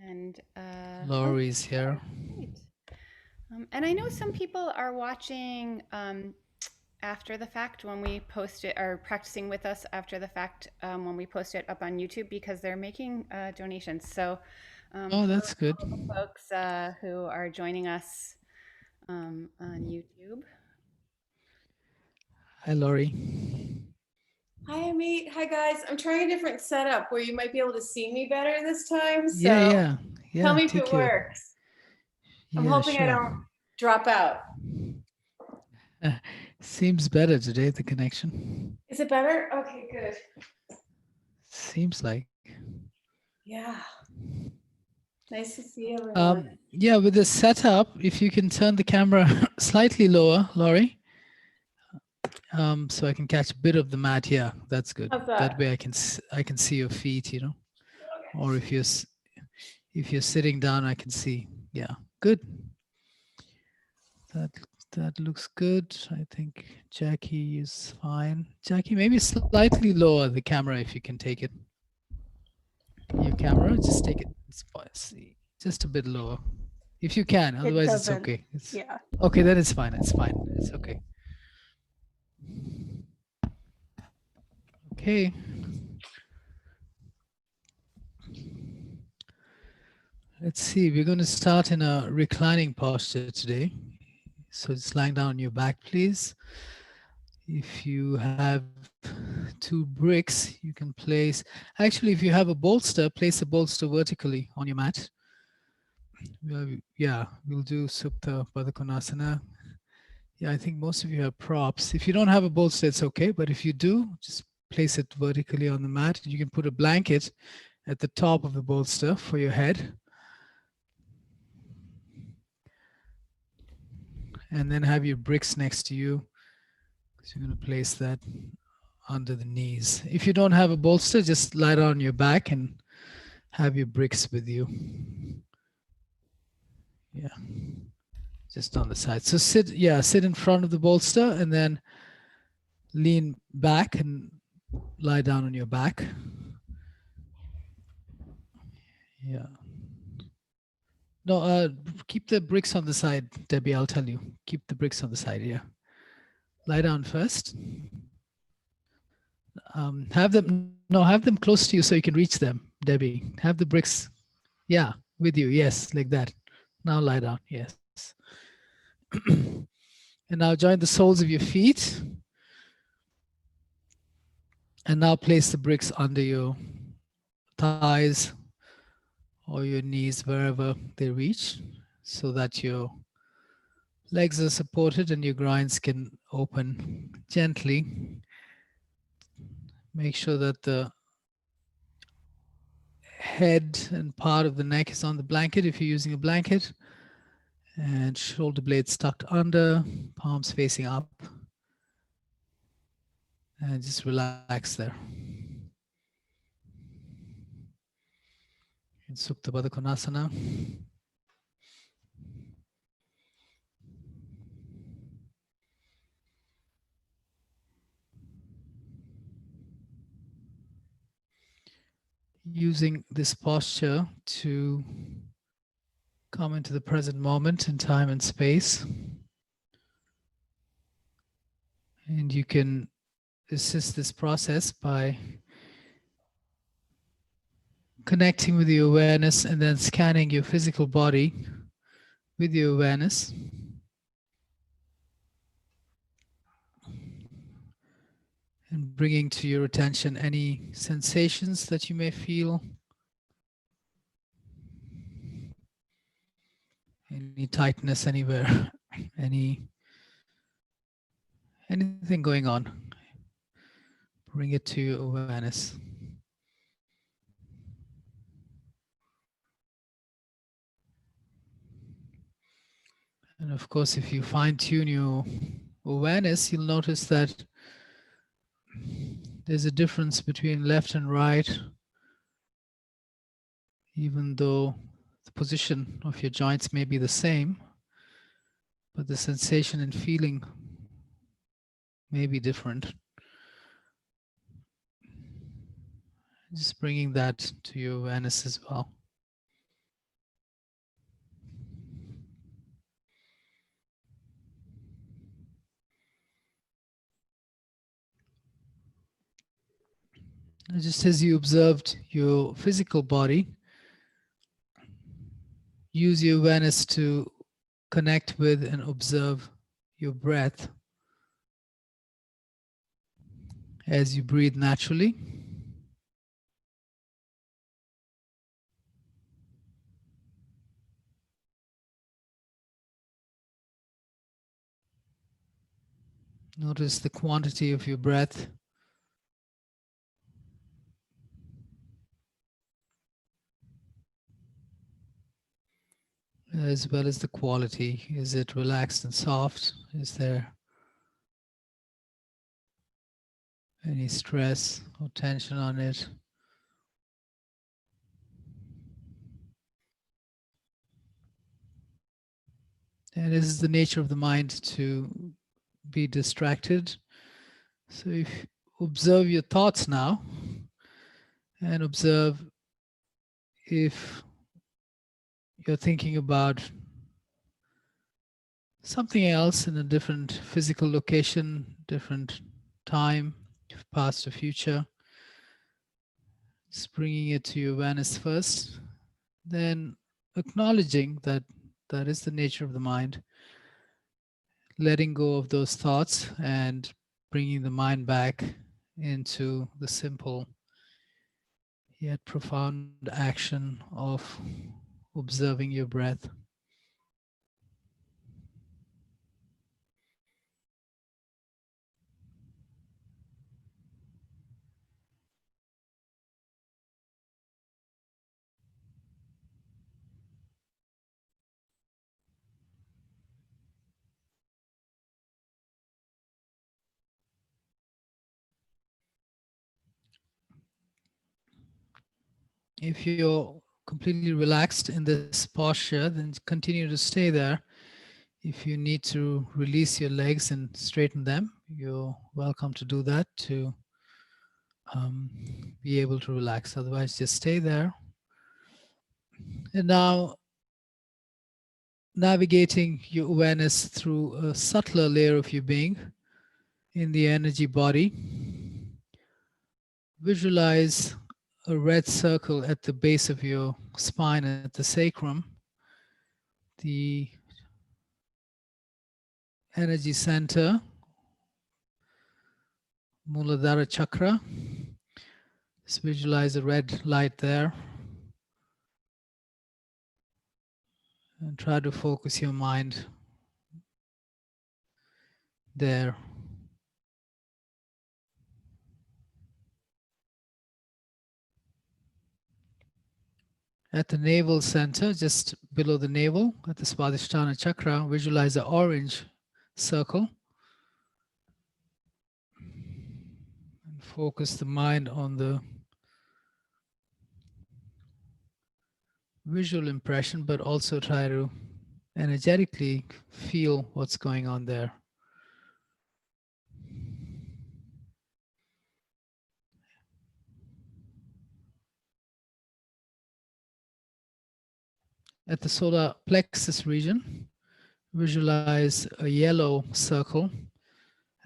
And Laurie's here. great. And I know some people are watching after the fact when we post it, or practicing with us after the fact when we post it up on YouTube because they're making donations. So Oh, hello that's to good. all the folks who are joining us on YouTube. Hi, Laurie. Hi, Amit. Hi, guys. I'm trying a different setup where you might be able to see me better this time. Yeah, So yeah, tell yeah. me if it Take your. works. I'm Yeah, hoping I sure. don't drop out. Seems better today, the connection. Is it better? Okay, good. Seems like. Yeah. Nice to see everyone. Yeah, with the setup, if you can turn the camera slightly lower, Laurie, so I can catch a bit of the mat. Yeah, that's good. How's That that? way I can see your feet, or if you're sitting down, I can see. Yeah, good. That that looks good. I think Jackie is fine. Jackie, maybe slightly lower the camera if you can take it. Your camera, just take it. See, just a bit lower, if you can. It Otherwise, it's doesn't. okay. It's Yeah. okay. Then it's fine. It's fine. It's okay. Okay. Let's see. We're going to start in a reclining posture today. So just lying down on your back, please. If you have two bricks, you can place, actually, if you have a bolster, place a bolster vertically on your mat. Yeah, we'll do Supta Baddha Konasana. Yeah, I think most of you have props. If you don't have a bolster, it's okay. But if you do, just place it vertically on the mat. You can put a blanket at the top of the bolster for your head. And then have your bricks next to you. So you're going to place that under the knees. If you don't have a bolster, just lie down on your back and have your bricks with you. Yeah, just on the side. So sit in front of the bolster and then lean back and lie down on your back. Yeah. No, keep the bricks on the side, Debbie. I'll tell you. Keep the bricks on the side. Yeah. Lie down first. Have them close to you so you can reach them, Debbie. Have the bricks, yeah, with you. Yes, like that. Now lie down. Yes. And now join the soles of your feet. And now place the bricks under your thighs or your knees, wherever they reach, so that your legs are supported and your groins can open gently. Make sure that the head and part of the neck is on the blanket if you're using a blanket, and shoulder blades tucked under, palms facing up, and just relax there. In Supta Baddha Konasana. Using this posture to come into the present moment in time and space. And you can assist this process by connecting with your awareness and then scanning your physical body with your awareness. And bringing to your attention any sensations that you may feel, any tightness anywhere, anything going on. Bring it to your awareness. And of course, if you fine-tune your awareness, you'll notice that there's a difference between left and right, even though the position of your joints may be the same, but the sensation and feeling may be different. Just bringing that to your awareness as well. Just as you observed your physical body, use your awareness to connect with and observe your breath as you breathe naturally. Notice the quantity of your breath, as well as the quality. Is it relaxed and soft? Is there any stress or tension on it? And this is the nature of the mind to be distracted. So if observe your thoughts now and observe if you're thinking about something else in a different physical location, different time, past or future, just bringing it to your awareness first, then acknowledging that that is the nature of the mind, letting go of those thoughts and bringing the mind back into the simple yet profound action of observing your breath. If you're completely relaxed in this posture, then continue to stay there. If you need to release your legs and straighten them, you're welcome to do that to be able to relax. Otherwise, just stay there. And now, navigating your awareness through a subtler layer of your being in the energy body, visualize a red circle at the base of your spine at the sacrum, the energy center, Muladhara chakra. Just visualize a red light there and try to focus your mind there. At the navel center, just below the navel, at the Swadhisthana chakra, visualize an orange circle and focus the mind on the visual impression, but also try to energetically feel what's going on there. At the solar plexus region, visualize a yellow circle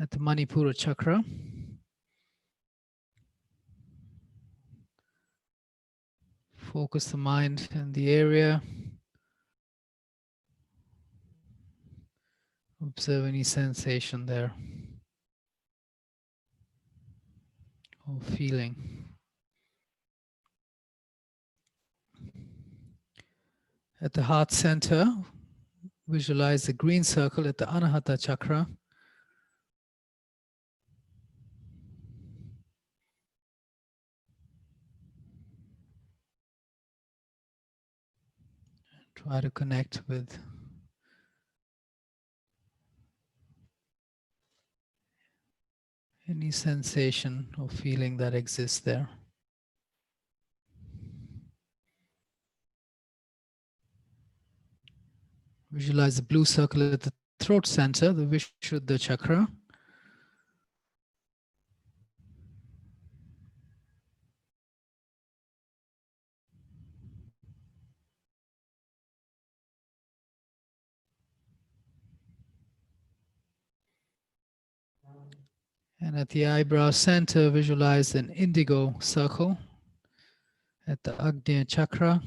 at the Manipura chakra. Focus the mind in the area. Observe any sensation there or feeling. At the heart center, visualize the green circle at the Anahata chakra. Try to connect with any sensation or feeling that exists there. Visualize the blue circle at the throat center, the Vishuddha chakra. And at the eyebrow center, visualize an indigo circle at the Agnya chakra.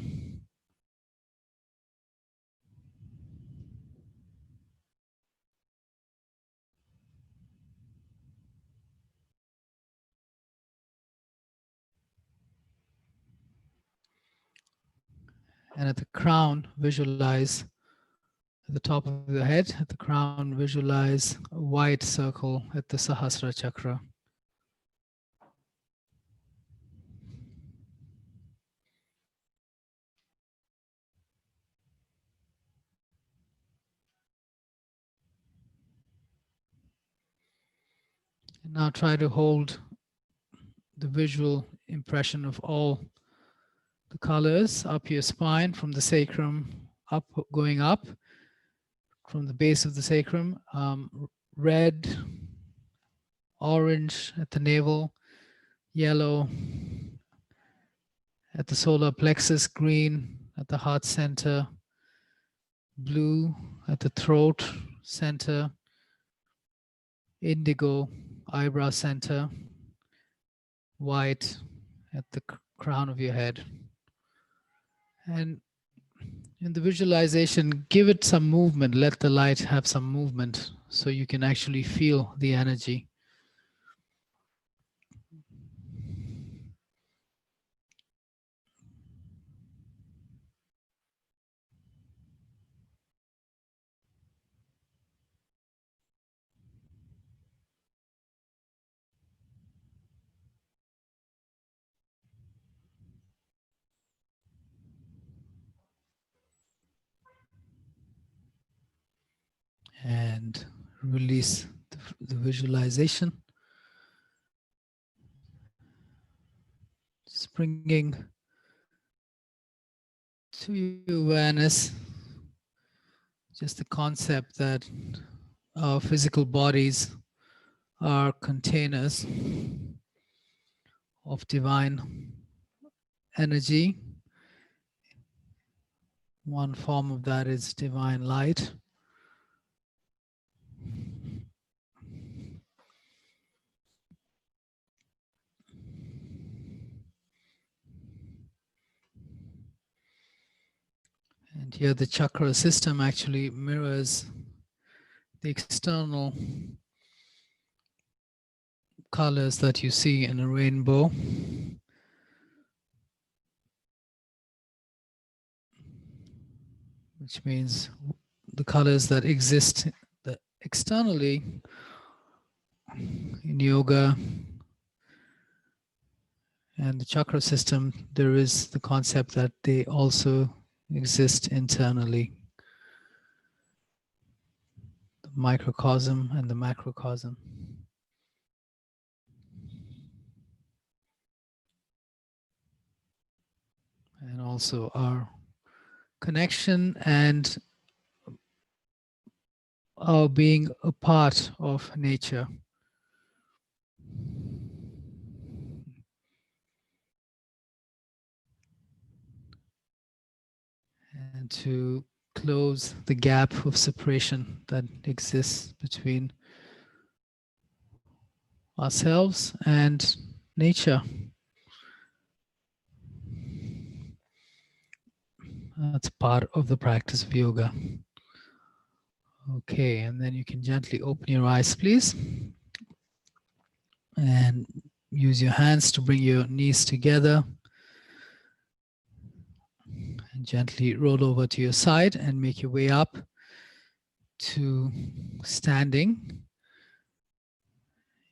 And at the crown, visualize at the top of the head, at the crown, visualize a white circle at the Sahasrara chakra. And now try to hold the visual impression of all the colors up your spine from the sacrum, up, going up from the base of the sacrum, red, orange at the navel, yellow at the solar plexus, green at the heart center, blue at the throat center, indigo eyebrow center, white at the crown of your head. And in the visualization, give it some movement. Let the light have some movement so you can actually feel the energy. And release the visualization. Just bringing to your awareness just the concept that our physical bodies are containers of divine energy. One form of that is divine light. And here the chakra system actually mirrors the external colors that you see in a rainbow. Which means the colors that exist externally in yoga and the chakra system, there is the concept that they also exist internally. The microcosm and the macrocosm. And also our connection and our being a part of nature. And to close the gap of separation that exists between ourselves and nature. That's part of the practice of yoga. Okay, and then you can gently open your eyes, please. And use your hands to bring your knees together. And gently roll over to your side and make your way up to standing.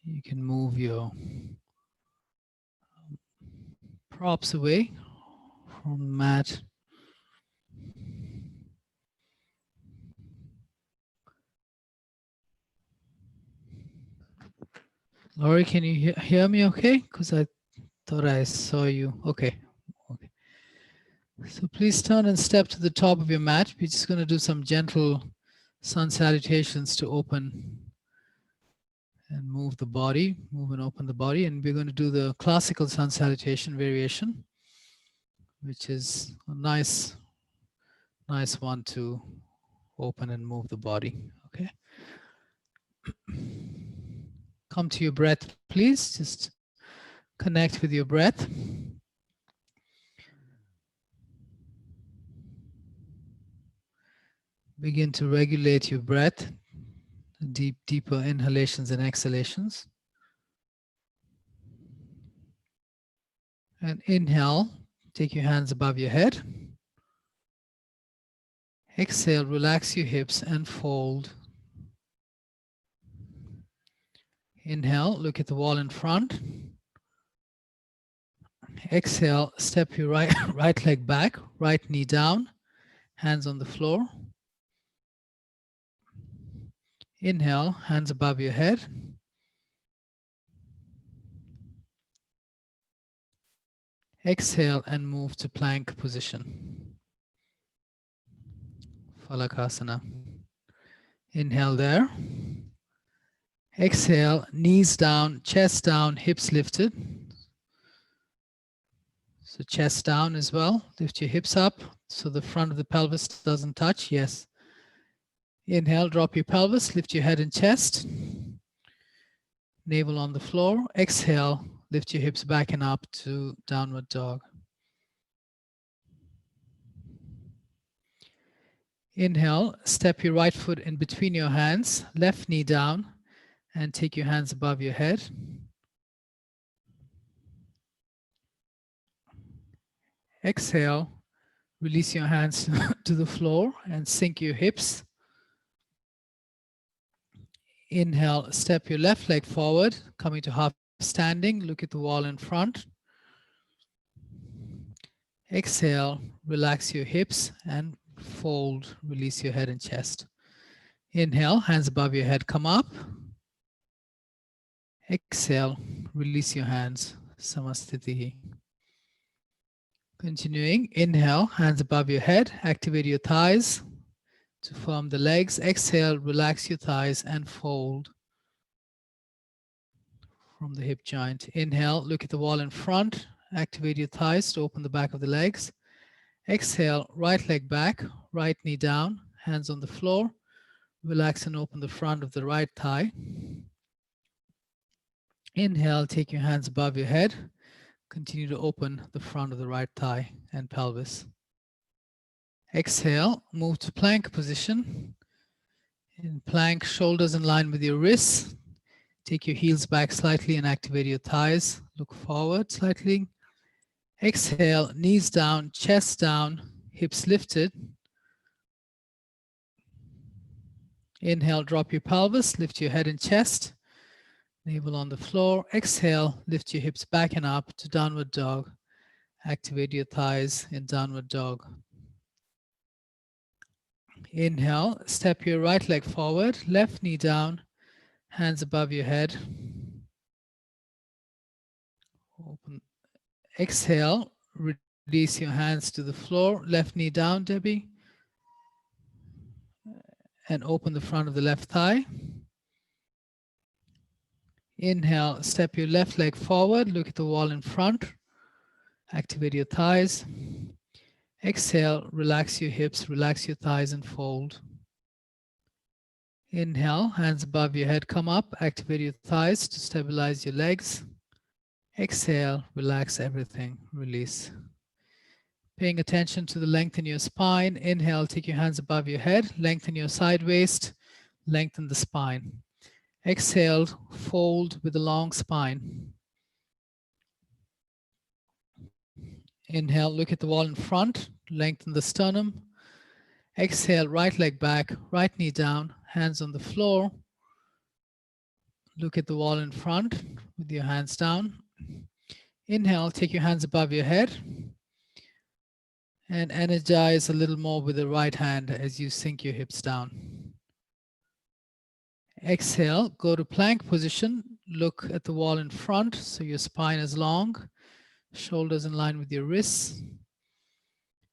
You can move your props away from the mat. Laurie, can you hear me okay? Because I thought I saw you. Okay. Okay. So please turn and step to the top of your mat. We're just going to do some gentle sun salutations to open and move the body, move and open the body. And we're going to do the classical sun salutation variation, which is a nice one to open and move the body. Okay. Come to your breath, please. Just connect with your breath. Begin to regulate your breath, deeper inhalations and exhalations. And inhale, take your hands above your head. Exhale, relax your hips and fold. Inhale, look at the wall in front. Exhale, step your right leg back, right knee down, hands on the floor. Inhale, hands above your head. Exhale and move to plank position. Phalakasana. Inhale there. Exhale, knees down, chest down, hips lifted. So chest down as well. Lift your hips up so the front of the pelvis doesn't touch. Yes. Inhale, drop your pelvis, lift your head and chest. Navel on the floor. Exhale, lift your hips back and up to downward dog. Inhale, step your right foot in between your hands, left knee down, and take your hands above your head. Exhale, release your hands to the floor and sink your hips. Inhale, step your left leg forward, coming to half standing, look at the wall in front. Exhale, relax your hips and fold, release your head and chest. Inhale, hands above your head, come up. Exhale, release your hands, Samasthiti. Continuing, inhale, hands above your head, activate your thighs to form the legs. Exhale, relax your thighs and fold from the hip joint. Inhale, look at the wall in front, activate your thighs to open the back of the legs. Exhale, right leg back, right knee down, hands on the floor. Relax and open the front of the right thigh. Inhale, take your hands above your head. Continue to open the front of the right thigh and pelvis. Exhale, move to plank position. In plank, shoulders in line with your wrists. Take your heels back slightly and activate your thighs. Look forward slightly. Exhale, knees down, chest down, hips lifted. Inhale, drop your pelvis, lift your head and chest. Navel on the floor. Exhale, lift your hips back and up to downward dog. Activate your thighs in downward dog. Inhale, step your right leg forward, left knee down, hands above your head. Open. Exhale, release your hands to the floor, left knee down, Debbie. And open the front of the left thigh. Inhale, step your left leg forward, look at the wall in front. Activate your thighs. Exhale, relax your hips, relax your thighs and fold. Inhale, hands above your head, come up, activate your thighs to stabilize your legs. Exhale, relax everything, release. Paying attention to the length in your spine. Inhale, take your hands above your head, lengthen your side waist, lengthen the spine. Exhale, fold with a long spine. Inhale, look at the wall in front, lengthen the sternum. Exhale, right leg back, right knee down, hands on the floor. Look at the wall in front with your hands down. Inhale, take your hands above your head and energize a little more with the right hand as you sink your hips down. Exhale, go to plank position. Look at the wall in front so your spine is long, shoulders in line with your wrists.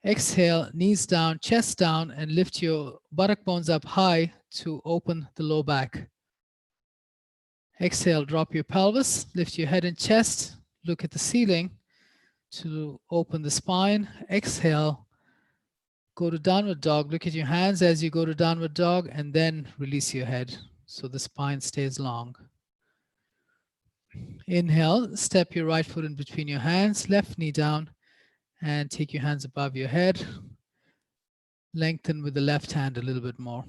Exhale, knees down, chest down, and lift your buttock bones up high to open the low back. Exhale, drop your pelvis, lift your head and chest, look at the ceiling to open the spine. Exhale, go to downward dog. Look at your hands as you go to downward dog and then release your head so the spine stays long. Inhale, step your right foot in between your hands, left knee down, and take your hands above your head. Lengthen with the left hand a little bit more.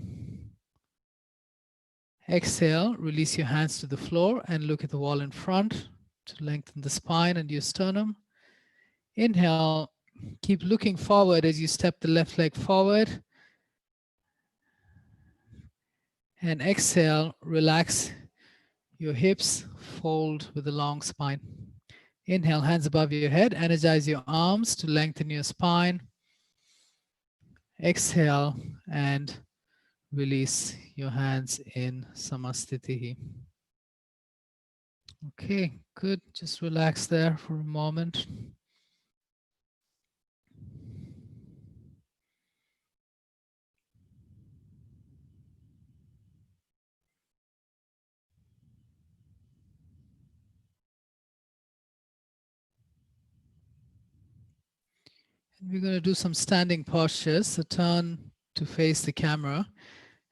Exhale, release your hands to the floor and look at the wall in front to lengthen the spine and your sternum. Inhale, keep looking forward as you step the left leg forward. And exhale, relax your hips, fold with a long spine. Inhale, hands above your head, energize your arms to lengthen your spine. Exhale and release your hands in Samastitihi. Okay, good. Just relax there for a moment. And we're going to do some standing postures. So turn to face the camera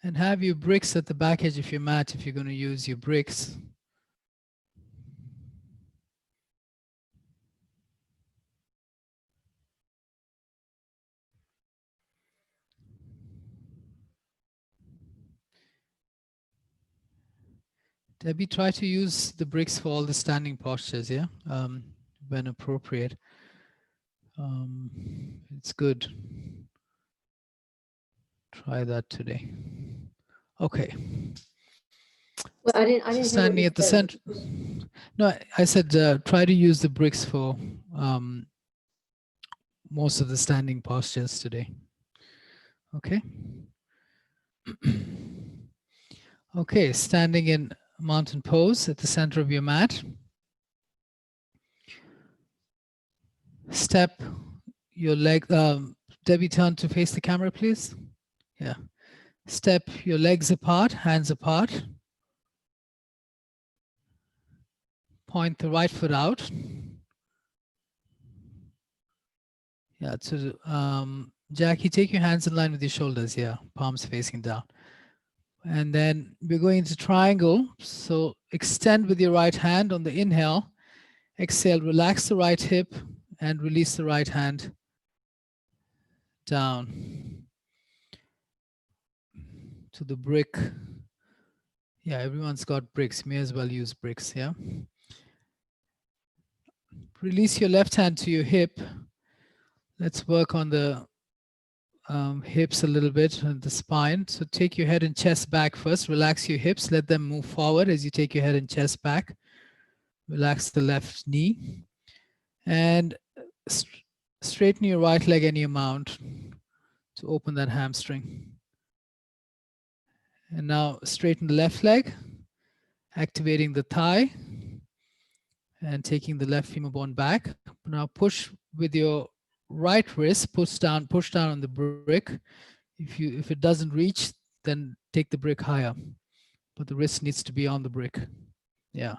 and have your bricks at the back edge of your mat if you're going to use your bricks. Debbie, try to use the bricks for all the standing postures, yeah? When appropriate. It's good. Try that today. Okay. Well, I didn't So hear what standing you at the said. center. No, I said try to use the bricks for most of the standing postures today. Okay. Okay, standing in mountain pose at the center of your mat. Step your leg. Debbie, turn to face the camera, please. Yeah. Step your legs apart, hands apart. Point the right foot out. Yeah, so Jackie, take your hands in line with your shoulders, yeah, palms facing down. And then we're going into triangle. So extend with your right hand on the inhale. Exhale, relax the right hip and release the right hand down to the brick. Yeah, everyone's got bricks. May as well use bricks, yeah? Release your left hand to your hip. Let's work on the hips a little bit and the spine. So take your head and chest back first. Relax your hips. Let them move forward as you take your head and chest back. Relax the left knee. And straighten your right leg any amount to open that hamstring. And now straighten the left leg, activating the thigh and taking the left femur bone back. Now push with your right wrist, push down on the brick. If it doesn't reach, then take the brick higher. But the wrist needs to be on the brick. Yeah.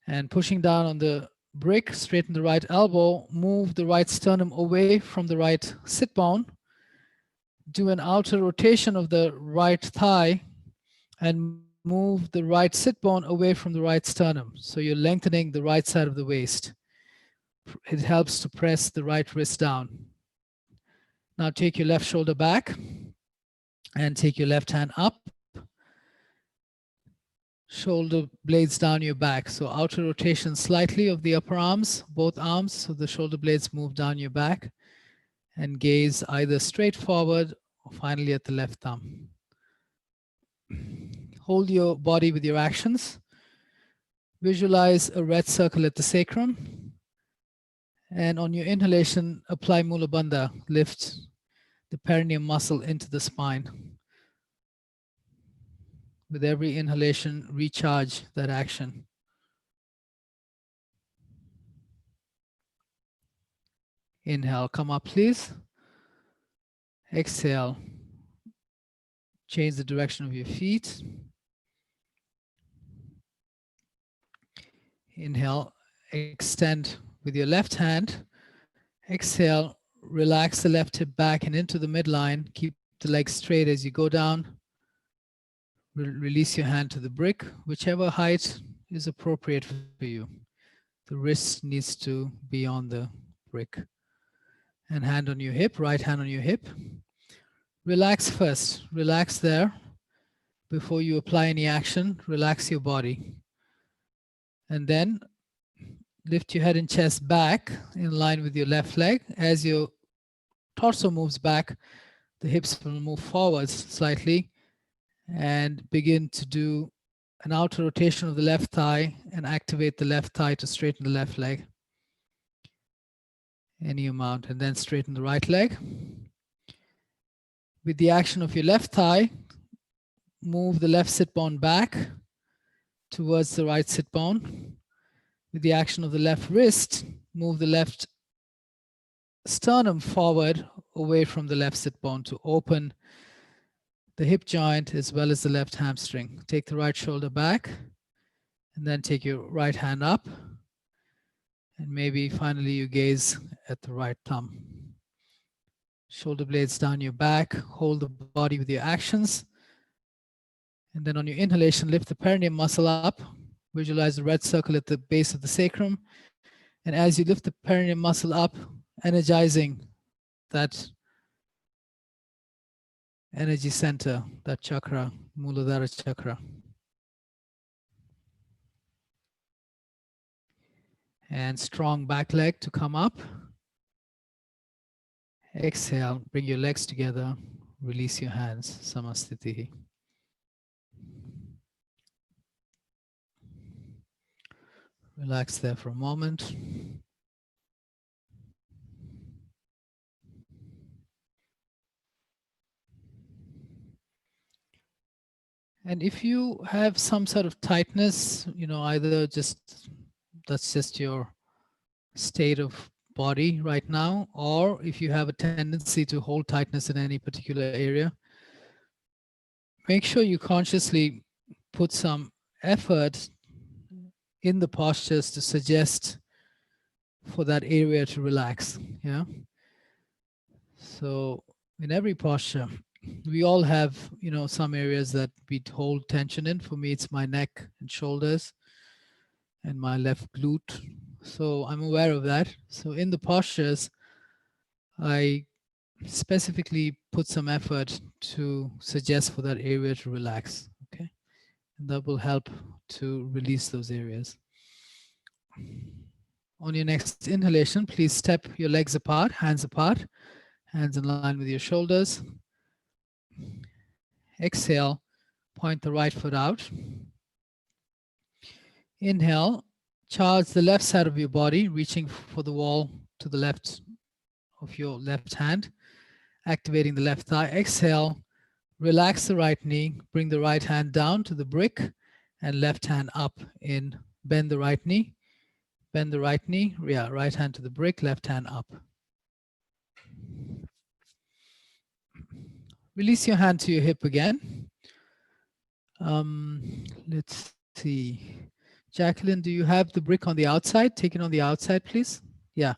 And pushing down on the brick, straighten the right elbow, move the right sternum away from the right sit bone. Do an outer rotation of the right thigh and move the right sit bone away from the right sternum. So you're lengthening the right side of the waist. It helps to press the right wrist down. Now take your left shoulder back and take your left hand up. Shoulder blades down your back. So outer rotation slightly of the upper arms, both arms, so the shoulder blades move down your back, and gaze either straight forward or finally at the left thumb. Hold your body with your actions. Visualize a red circle at the sacrum. And on your inhalation, apply Mula Bandha. Lift the perineum muscle into the spine. With every inhalation, recharge that action. Inhale, come up, please. Exhale, change the direction of your feet. Inhale, extend with your left hand. Exhale, relax the left hip back and into the midline. Keep the legs straight as you go down. Release your hand to the brick, whichever height is appropriate for you. The wrist needs to be on the brick. And hand on your hip, right hand on your hip. Relax first. Relax there. Before you apply any action, relax your body. And then lift your head and chest back in line with your left leg. As your torso moves back, the hips will move forwards slightly and begin to do an outer rotation of the left thigh and activate the left thigh to straighten the left leg. Any amount, and then straighten the right leg. With the action of your left thigh, move the left sit bone back towards the right sit bone. With the action of the left wrist, move the left sternum forward away from the left sit bone to open the hip joint as well as the left hamstring. Take the right shoulder back and then take your right hand up. And maybe finally you gaze at the right thumb. Shoulder blades down your back, hold the body with your actions. And then on your inhalation, lift the perineum muscle up. Visualize the red circle at the base of the sacrum. And as you lift the perineum muscle up, energizing that energy center, that chakra, Muladhara chakra. And strong back leg to come up. Exhale, bring your legs together, release your hands, Samasthiti. Relax there for a moment. And if you have some sort of tightness, either that's just your state of body right now, or if you have a tendency to hold tightness in any particular area, make sure you consciously put some effort in the postures to suggest for that area to relax. Yeah. So in every posture, we all have, some areas that we hold tension in. For me, it's my neck and shoulders and my left glute. So I'm aware of that. So in the postures, I specifically put some effort to suggest for that area to relax. Okay. And that will help to release those areas. On your next inhalation, please step your legs apart, hands in line with your shoulders. Exhale, point the right foot out. Inhale, charge the left side of your body, reaching for the wall to the left of your left hand, activating the left thigh. Exhale, relax the right knee, bring the right hand down to the brick and left hand up in. Bend the right knee, right hand to the brick, left hand up. Release your hand to your hip again. Let's see. Jacqueline, do you have the brick on the outside? Take it on the outside, please. Yeah,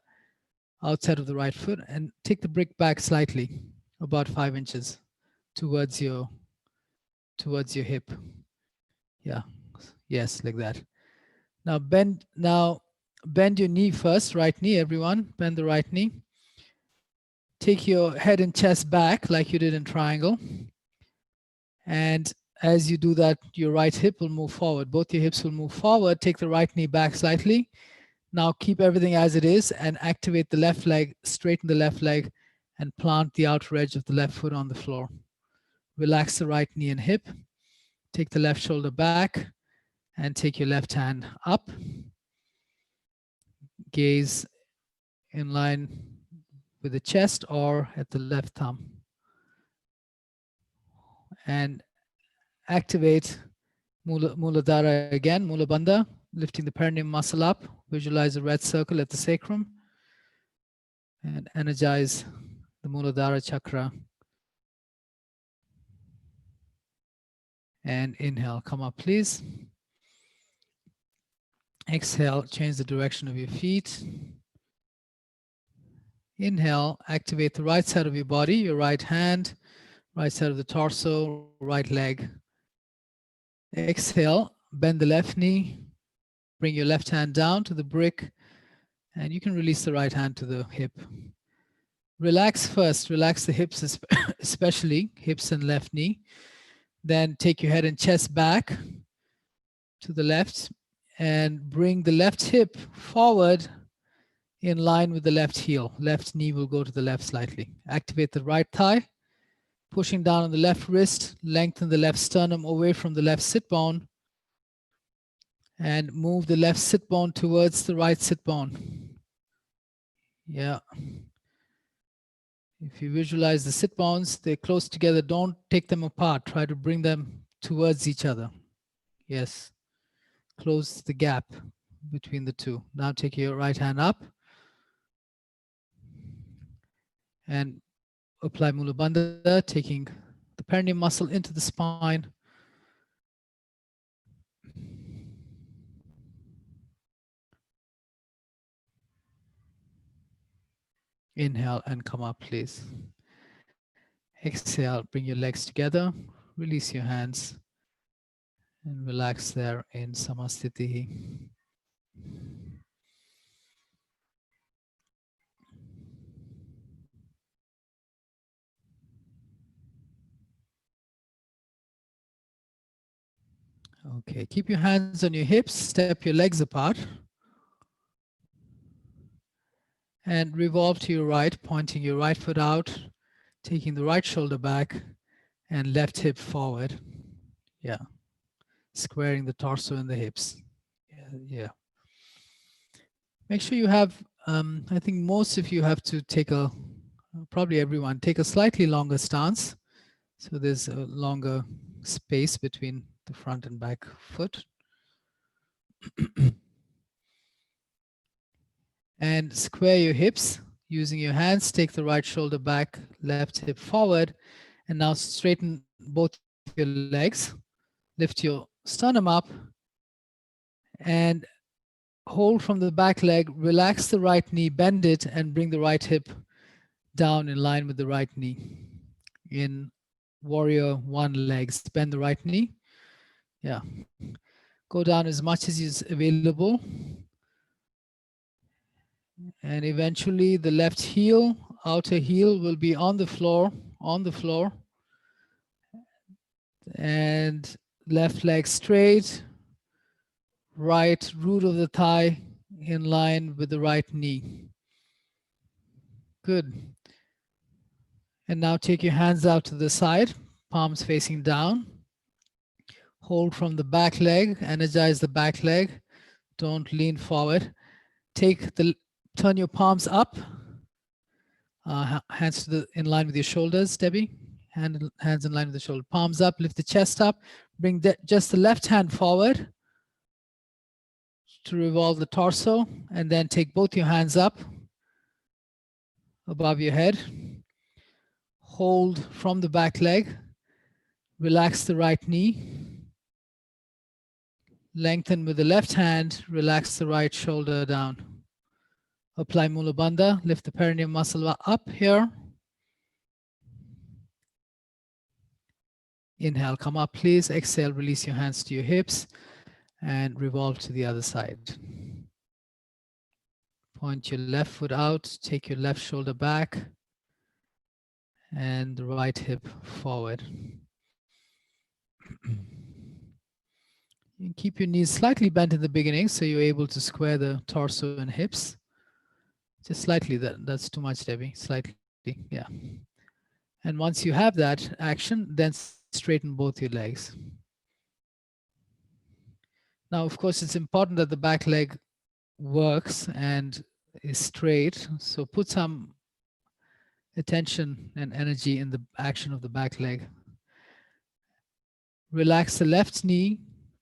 outside of the right foot, and take the brick back slightly, about 5 inches towards your hip. Yeah, yes, like that. Now bend your knee first, right knee, everyone. Bend the right knee. Take your head and chest back like you did in triangle. And as you do that, your right hip will move forward. Both your hips will move forward. Take the right knee back slightly. Now keep everything as it is and activate the left leg, straighten the left leg and plant the outer edge of the left foot on the floor. Relax the right knee and hip. Take the left shoulder back and take your left hand up. Gaze in line with the chest or at the left thumb. And activate Muladhara again, Mula Bandha, lifting the perineum muscle up. Visualize a red circle at the sacrum. And energize the Muladhara chakra. And inhale, come up please. Exhale, change the direction of your feet. Inhale, activate the right side of your body, your right hand, right side of the torso, right leg. Exhale, bend the left knee, Bring your left hand down to the brick, and you can release the right hand to the hip. Relax first, relax the hips, especially hips and left knee. Then take your head and chest back to the left and bring the left hip forward in line with the left heel. Left knee will go to the left slightly. Activate the right thigh, pushing down on the left wrist, lengthen the left sternum away from the left sit bone, and move the left sit bone towards the right sit bone. Yeah. If you visualize the sit bones, they're close together. Don't take them apart. Try to bring them towards each other. Yes. Close the gap between the two. Now take your right hand up and apply Mula Bandha, taking the perineum muscle into the spine. Inhale and come up, please. Exhale, bring your legs together, release your hands, and relax there in Samasthiti. Okay, keep your hands on your hips, step your legs apart, and revolve to your right, pointing your right foot out, taking the right shoulder back, and left hip forward. Yeah, squaring the torso and the hips. Yeah. Make sure you have, I think most of you have to take probably everyone, take a slightly longer stance. So there's a longer space between the front and back foot. And square your hips using your hands. Take the right shoulder back, left hip forward, and now straighten both your legs. Lift your sternum up and hold from the back leg. Relax the right knee, bend it, and bring the right hip down in line with the right knee. In warrior one legs, bend the right knee. Yeah. Go down as much as is available. And eventually the left heel, outer heel will be on the floor, and left leg straight, right root of the thigh in line with the right knee. Good. And now take your hands out to the side, palms facing down. Hold from the back leg, energize the back leg. Don't lean forward. Turn your palms up. Hands in line with your shoulders, Debbie. Hands in line with the shoulder. Palms up, lift the chest up. Bring just the left hand forward to revolve the torso, and then take both your hands up above your head. Hold from the back leg. Relax the right knee. Lengthen with the left hand. Relax the right shoulder down. Apply Mula Bandha. Lift the perineum muscle up here. Inhale, come up, please. Exhale, release your hands to your hips and revolve to the other side. Point your left foot out, take your left shoulder back and the right hip forward. You keep your knees slightly bent in the beginning so you're able to square the torso and hips. Just slightly, that's too much, Debbie, slightly, yeah. And once you have that action, then straighten both your legs. Now, of course, it's important that the back leg works and is straight. So put some attention and energy in the action of the back leg. Relax the left knee,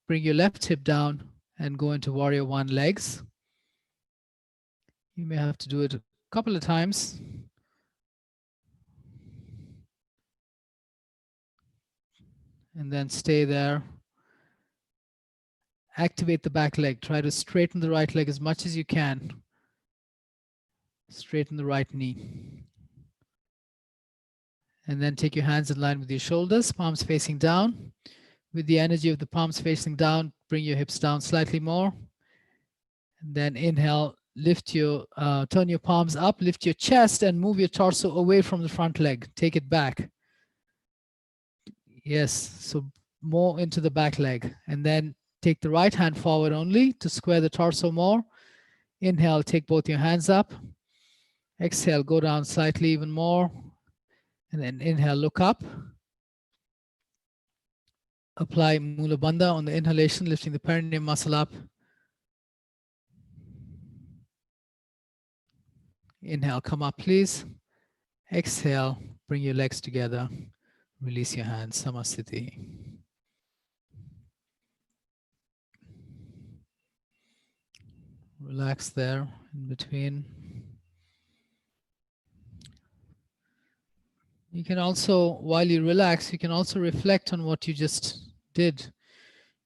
bring your left hip down and go into warrior one legs. You may have to do it a couple of times. And then stay there. Activate the back leg. Try to straighten the right leg as much as you can. Straighten the right knee. And then take your hands in line with your shoulders, palms facing down. With the energy of the palms facing down, bring your hips down slightly more. Then inhale, turn your palms up, lift your chest and move your torso away from the front leg. Take it back. Yes, so more into the back leg. And then take the right hand forward only to square the torso more. Inhale, take both your hands up. Exhale, go down slightly even more. And then inhale, look up. Apply Mula Bandha on the inhalation, lifting the perineum muscle up. Inhale, come up, please. Exhale, bring your legs together. Release your hands, Samasthiti. Relax there in between. You can also, while you relax, you can also reflect on what you just did,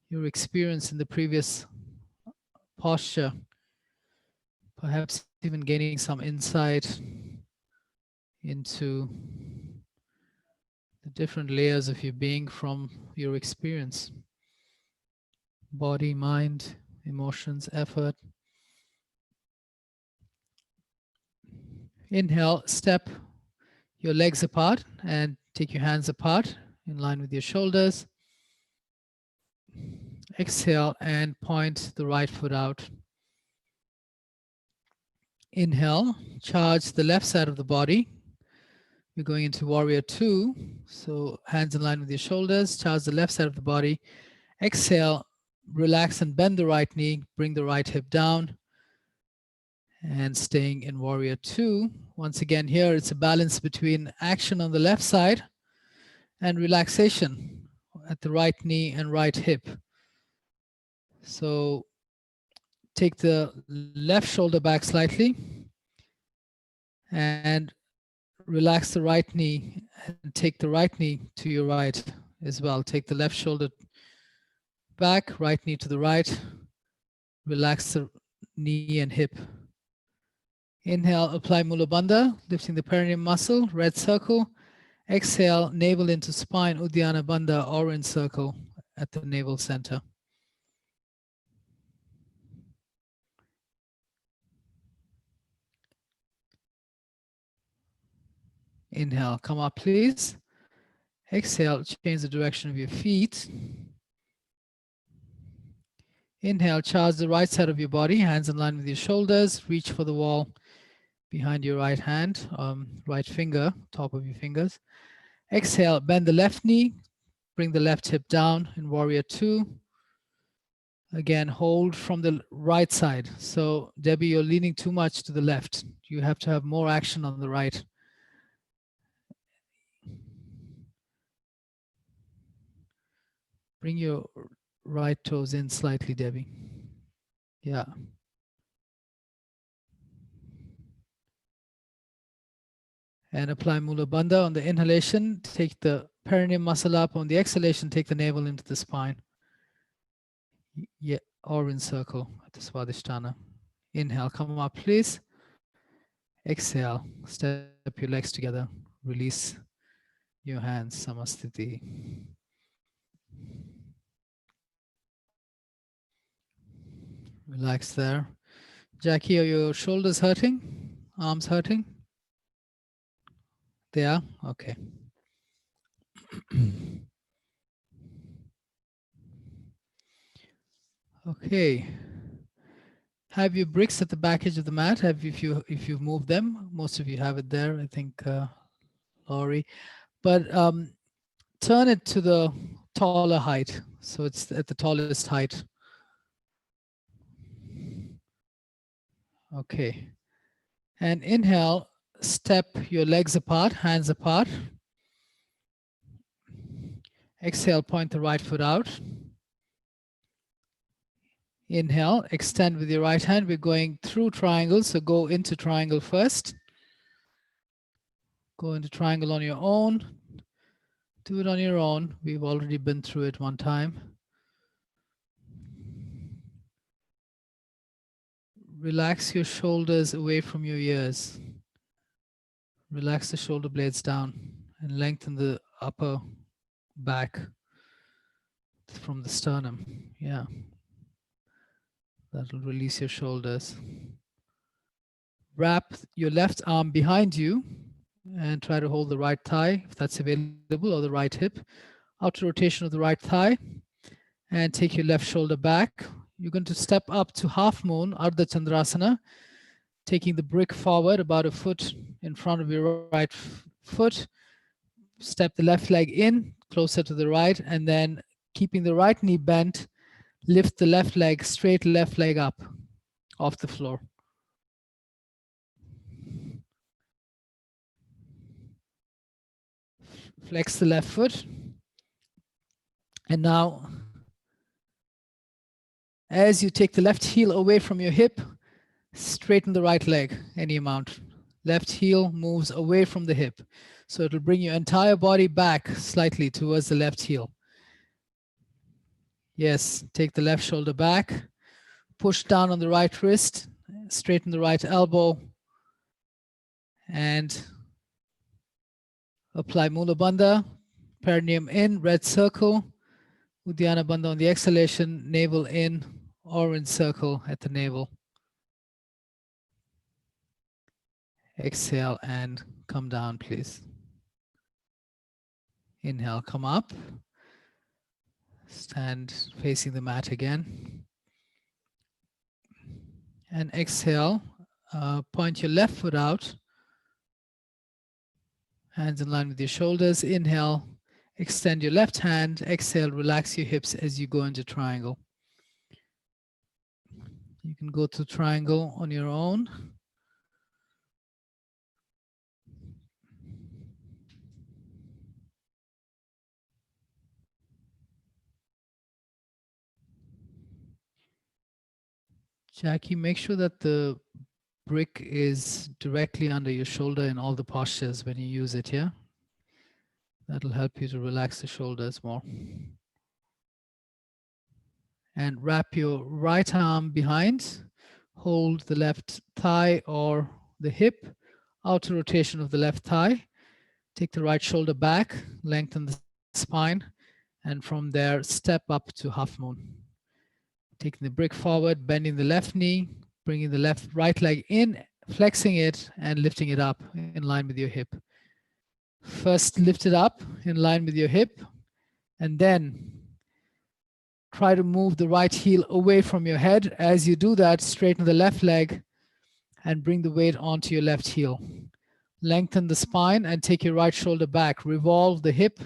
your experience in the previous posture, perhaps even gaining some insight into the different layers of your being from your experience. Body, mind, emotions, effort. Inhale, step your legs apart and take your hands apart in line with your shoulders. Exhale and point the right foot out. Inhale, charge the left side of the body. We're going into warrior two. So hands in line with your shoulders, charge the left side of the body. Exhale, relax and bend the right knee, bring the right hip down. And staying in warrior two. Once again, here it's a balance between action on the left side and relaxation at the right knee and right hip. So take the left shoulder back slightly and relax the right knee and take the right knee to your right as well. Take the left shoulder back, right knee to the right. Relax the knee and hip. Inhale, apply Mula Bandha, lifting the perineum muscle, red circle. Exhale, navel into spine, Uddiyana Bandha, orange circle at the navel center. Inhale, come up, please. Exhale, change the direction of your feet. Inhale, charge the right side of your body, hands in line with your shoulders. Reach for the wall behind your right hand, right finger, top of your fingers. Exhale, bend the left knee, bring the left hip down in warrior two. Again, hold from the right side. So Debbie, you're leaning too much to the left. You have to have more action on the right. Bring your right toes in slightly, Debbie. Yeah. And apply Mula Bandha on the inhalation. Take the perineum muscle up. On the exhalation, take the navel into the spine. Yeah, orange circle at the Swadhisthana. Inhale, come up, please. Exhale, step your legs together. Release your hands, Samasthiti. Relax there. Jackie, are your shoulders hurting? Arms hurting? They are? Okay. Okay. Have your bricks at the back edge of the mat? If you've moved them? Most of you have it there, I think, Laurie. But turn it to the taller height. So it's at the tallest height. Okay. And inhale, step your legs apart, hands apart. Exhale, point the right foot out. Inhale, extend with your right hand. We're going through triangle, so go into triangle first. Go into triangle on your own. Do it on your own. We've already been through it one time. Relax your shoulders away from your ears. Relax the shoulder blades down and lengthen the upper back from the sternum. Yeah. That'll release your shoulders. Wrap your left arm behind you and try to hold the right thigh, if that's available, or the right hip. Outer rotation of the right thigh. And take your left shoulder back. You're going to step up to half moon, Ardha Chandrasana, taking the brick forward about a foot in front of your right foot. Step the left leg in, closer to the right, and then keeping the right knee bent, lift the left leg, straight left leg up off the floor. Flex the left foot. And now, as you take the left heel away from your hip, straighten the right leg any amount. Left heel moves away from the hip. So it'll bring your entire body back slightly towards the left heel. Yes, take the left shoulder back, push down on the right wrist, straighten the right elbow, and apply Mula Bandha, perineum in, red circle, Uddiyana Bandha on the exhalation, navel in, orange circle at the navel. Exhale and come down, please. Inhale, come up. Stand facing the mat again. And exhale, point your left foot out. Hands in line with your shoulders. Inhale, extend your left hand. Exhale, relax your hips as you go into triangle. You can go to triangle on your own. Jackie, make sure that the brick is directly under your shoulder in all the postures when you use it, yeah? That'll help you to relax the shoulders more. And wrap your right arm behind. Hold the left thigh or the hip, outer rotation of the left thigh. Take the right shoulder back, lengthen the spine, and from there, step up to half moon. Taking the brick forward, bending the left knee, bringing the right leg in, flexing it, and lifting it up in line with your hip. First, lift it up in line with your hip, and then try to move the right heel away from your head. As you do that, straighten the left leg and bring the weight onto your left heel. Lengthen the spine and take your right shoulder back. Revolve the hip,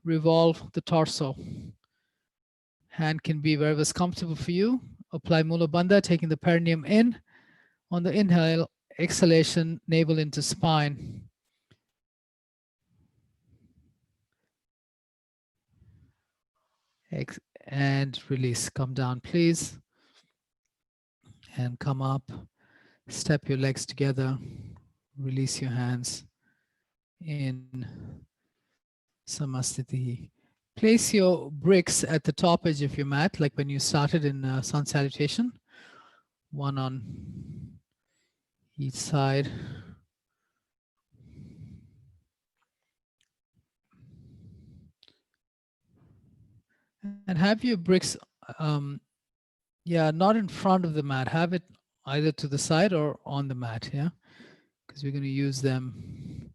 revolve the torso. Hand can be wherever's comfortable for you. Apply Mula Bandha, taking the perineum in. On the inhale, exhalation, navel into spine. And release. Come down, please. And come up. Step your legs together. Release your hands in Samasthiti. Place your bricks at the top edge of your mat, like when you started in sun salutation. One on each side. And have your bricks, not in front of the mat. Have it either to the side or on the mat, yeah? Because we're going to use them.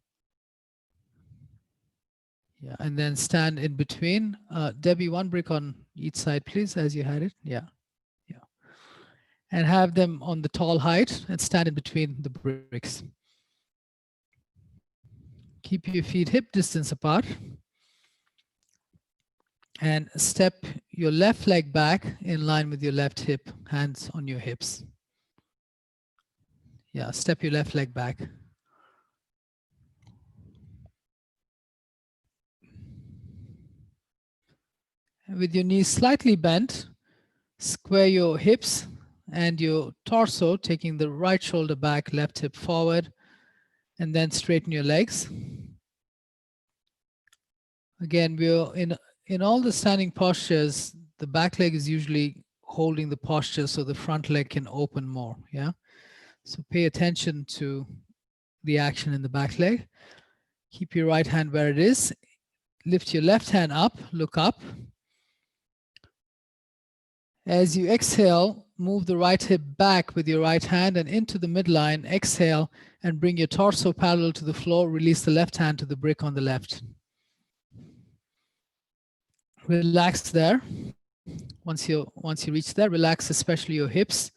Yeah, and then stand in between. Debbie, one brick on each side, please, as you had it. Yeah. And have them on the tall height and stand in between the bricks. Keep your feet hip distance apart. And step your left leg back in line with your left hip, hands on your hips. Yeah, step your left leg back. And with your knees slightly bent, square your hips and your torso, taking the right shoulder back, left hip forward, and then straighten your legs. Again, we're in all the standing postures, the back leg is usually holding the posture so the front leg can open more, yeah? So pay attention to the action in the back leg. Keep your right hand where it is. Lift your left hand up, look up. As you exhale, move the right hip back with your right hand and into the midline. Exhale and bring your torso parallel to the floor. Release the left hand to the brick on the left. Relax there. Once you reach there, relax especially your hips.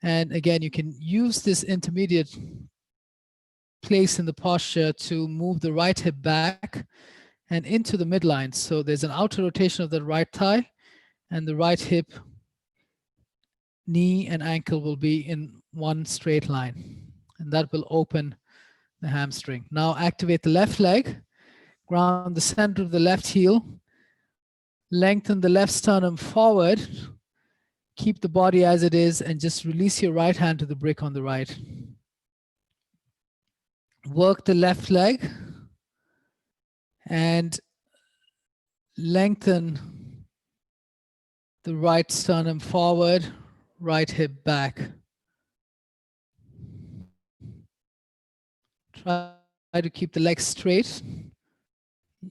And again, you can use this intermediate place in the posture to move the right hip back and into the midline. So there's an outer rotation of the right thigh, and the right hip, knee, and ankle will be in one straight line. And that will open the hamstring. Now activate the left leg, ground the center of the left heel, lengthen the left sternum forward, keep the body as it is, and just release your right hand to the brick on the right. Work the left leg and lengthen the right sternum forward, right hip back. Try to keep the legs straight.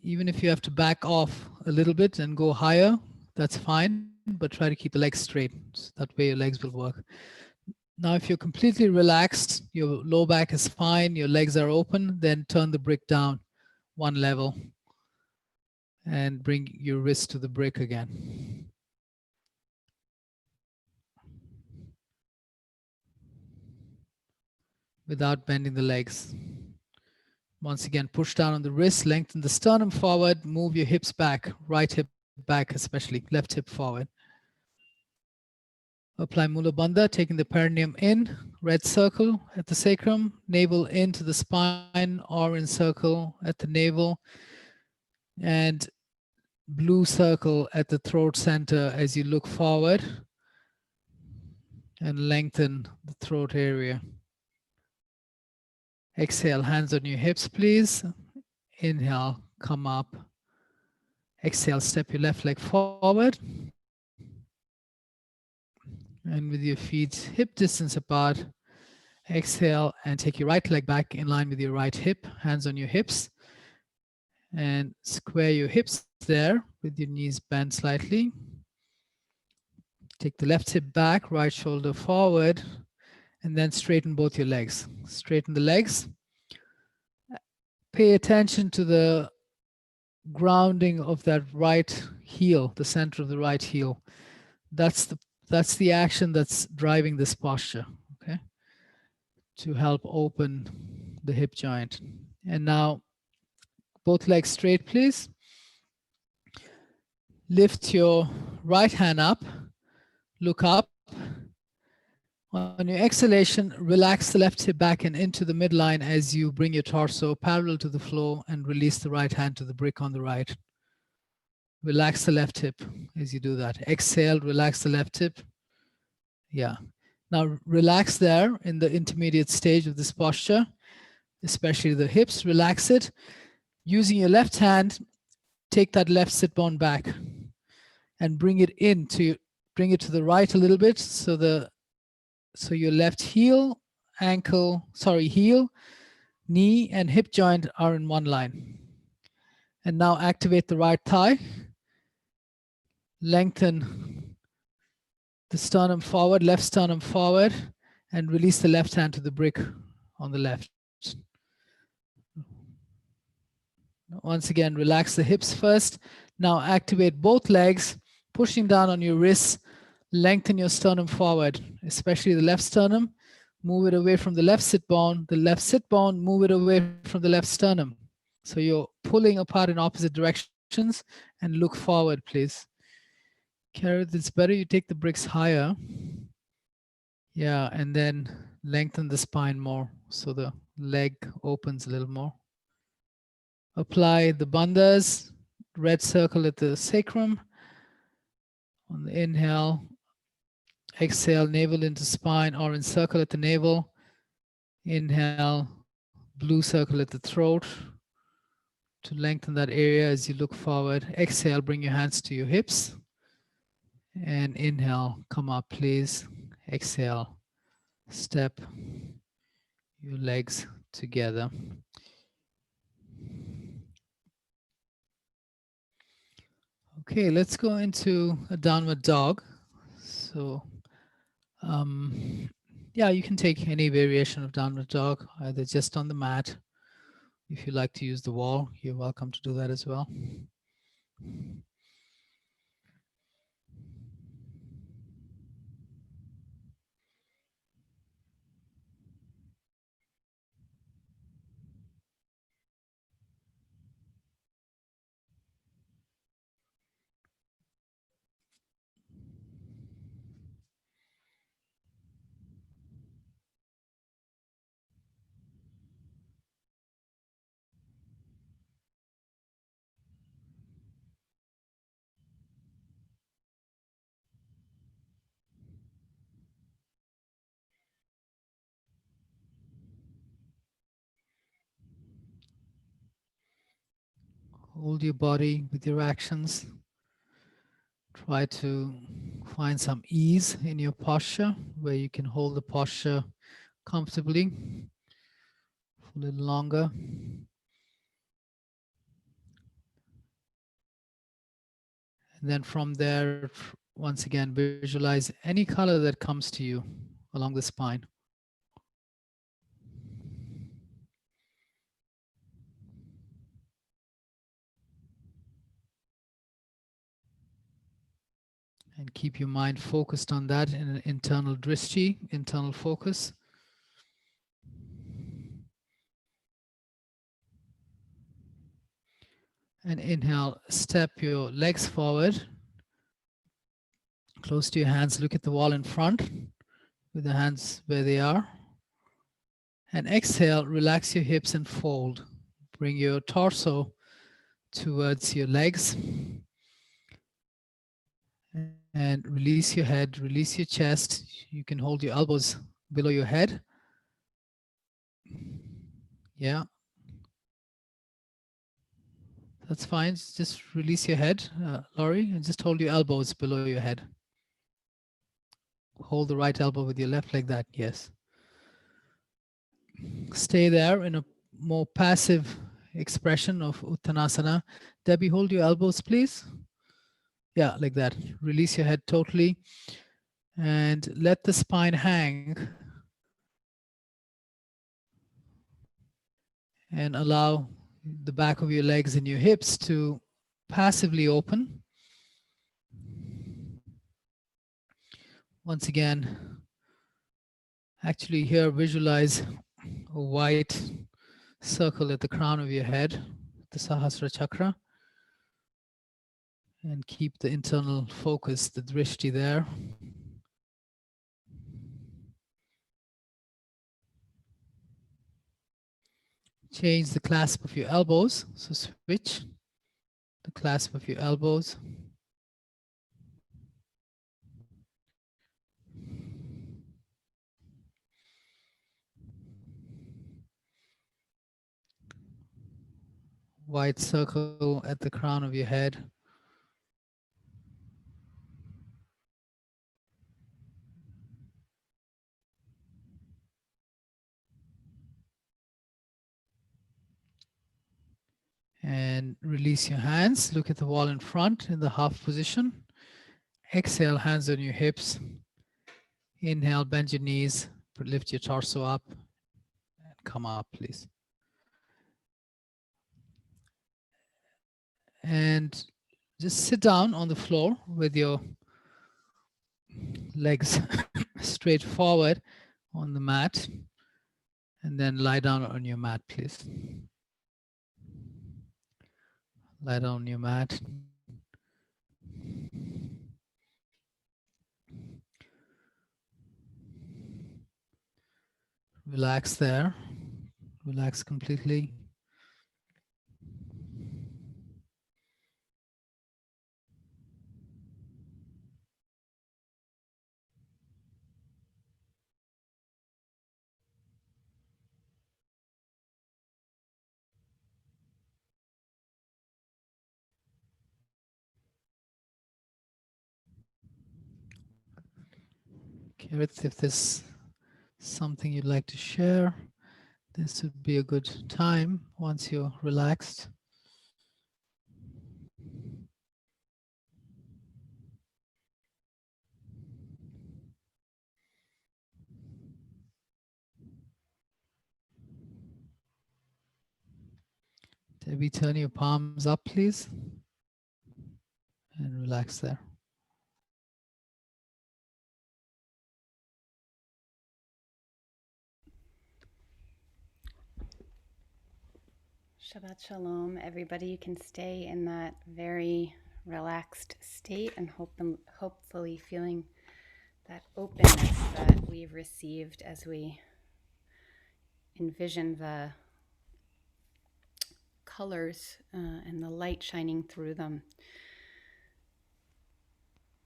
Even if you have to back off a little bit and go higher, that's fine, but try to keep the legs straight. So that way your legs will work. Now, if you're completely relaxed, your low back is fine, your legs are open, then turn the brick down one level and bring your wrist to the brick again. Without bending the legs. Once again, push down on the wrist, lengthen the sternum forward, move your hips back, right hip back especially, left hip forward. Apply Mula Bandha, taking the perineum in, red circle at the sacrum, navel into the spine, orange circle at the navel, and blue circle at the throat center as you look forward and lengthen the throat area. Exhale, hands on your hips, please. Inhale, come up. Exhale, step your left leg forward. And with your feet hip distance apart, exhale and take your right leg back in line with your right hip, hands on your hips. And square your hips there with your knees bent slightly. Take the left hip back, right shoulder forward, and then straighten both your legs. Straighten the legs. Pay attention to the grounding of that right heel, the center of the right heel. That's the action that's driving this posture, okay? To help open the hip joint. And now both legs straight, please. Lift your right hand up, look up. On your exhalation, relax the left hip back and into the midline as you bring your torso parallel to the floor and release the right hand to the brick on the right. Relax the left hip as you do that. Exhale, relax the left hip. Yeah. Now relax there in the intermediate stage of this posture, especially the hips. Relax it. Using your left hand, take that left sit bone back and bring it to the right a little bit so your left heel, heel, knee, and hip joint are in one line. And now activate the right thigh. Lengthen the sternum forward, left sternum forward, and release the left hand to the brick on the left. Once again, relax the hips first. Now activate both legs, pushing down on your wrists. Lengthen your sternum forward, especially the left sternum. Move it away from the left sit bone. The left sit bone, move it away from the left sternum. So you're pulling apart in opposite directions and look forward, please. Carrot, it's better you take the bricks higher. Yeah, and then lengthen the spine more so the leg opens a little more. Apply the bandhas, red circle at the sacrum. On the inhale, exhale, navel into spine, orange circle at the navel. Inhale, blue circle at the throat to lengthen that area as you look forward. Exhale, bring your hands to your hips. And inhale, come up, please. Exhale, step your legs together. Okay, let's go into a downward dog. So Yeah, you can take any variation of downward dog, either just on the mat. If you like to use the wall, you're welcome to do that as well. Hold your body with your actions. Try to find some ease in your posture where you can hold the posture comfortably for a little longer. And then from there, once again, visualize any color that comes to you along the spine. And keep your mind focused on that in an internal drishti, internal focus. And inhale, step your legs forward, close to your hands, look at the wall in front with the hands where they are. And exhale, relax your hips and fold. Bring your torso towards your legs. And release your head, release your chest. You can hold your elbows below your head. Yeah, that's fine. Just release your head, Laurie, and just hold your elbows below your head. Hold the right elbow with your left leg, that, yes. Stay there in a more passive expression of Uttanasana. Debbie, hold your elbows, please. Yeah, like that. Release your head totally and let the spine hang and allow the back of your legs and your hips to passively open. Once again, actually here visualize a white circle at the crown of your head, the Sahasrara chakra, and keep the internal focus, the drishti there. Change the clasp of your elbows, so switch the clasp of your elbows. White circle at the crown of your head. And release your hands. Look at the wall in front in the half position. Exhale, hands on your hips. Inhale, bend your knees, lift your torso up, and come up, please. And just sit down on the floor with your legs straight forward on the mat, and then lie down on your mat, please. Lie down on your mat. Relax there. Relax completely. Kirit, if there's something you'd like to share, this would be a good time once you're relaxed. Maybe turn your palms up, please, and relax there. Shabbat Shalom, everybody. You can stay in that very relaxed state and hopefully feeling that openness that we've received as we envision the colors and the light shining through them.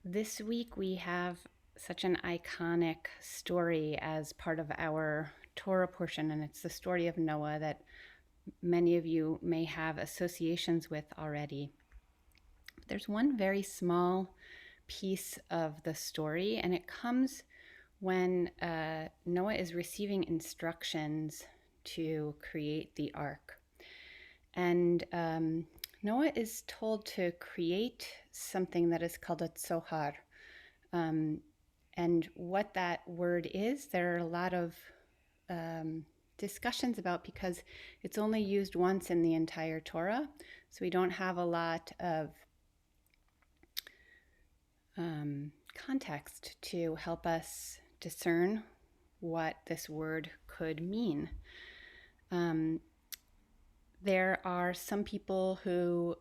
This week we have such an iconic story as part of our Torah portion, and it's the story of Noah that many of you may have associations with already. There's one very small piece of the story, and it comes when Noah is receiving instructions to create the ark. And Noah is told to create something that is called a tzohar. And what that word is, there are a lot of discussions about, because it's only used once in the entire Torah. So we don't have a lot of context to help us discern what this word could mean. There are some people who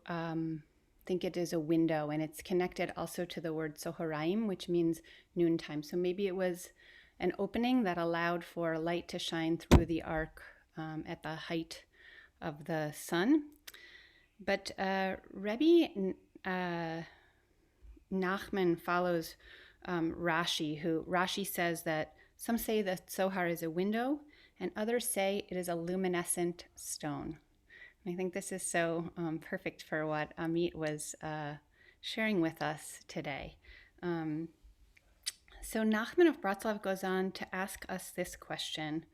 think it is a window, and it's connected also to the word Soharaim, which means noontime. So maybe it was an opening that allowed for light to shine through the ark at the height of the sun. But Rebbe Nachman follows Rashi says that some say that Zohar is a window, and others say it is a luminescent stone. And I think this is so perfect for what Amit was sharing with us today. So Nachman of Bratslav goes on to ask us this question: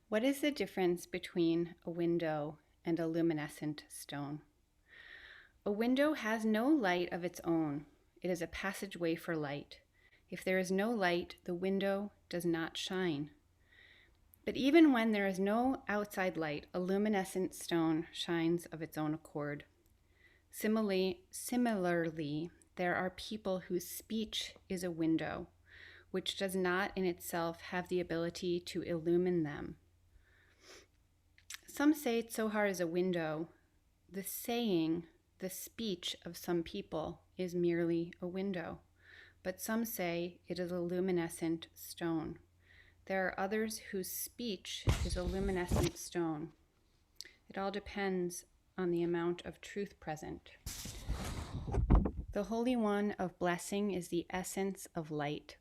what is the difference between a window and a luminescent stone? A window has no light of its own. It is a passageway for light. If there is no light, the window does not shine. But even when there is no outside light, a luminescent stone shines of its own accord. Similarly, there are people whose speech is a window, which does not in itself have the ability to illumine them. Some say Tzohar is a window. The saying, the speech of some people is merely a window, but some say it is a luminescent stone. There are others whose speech is a luminescent stone. It all depends on the amount of truth present. The Holy One of Blessing is the essence of light.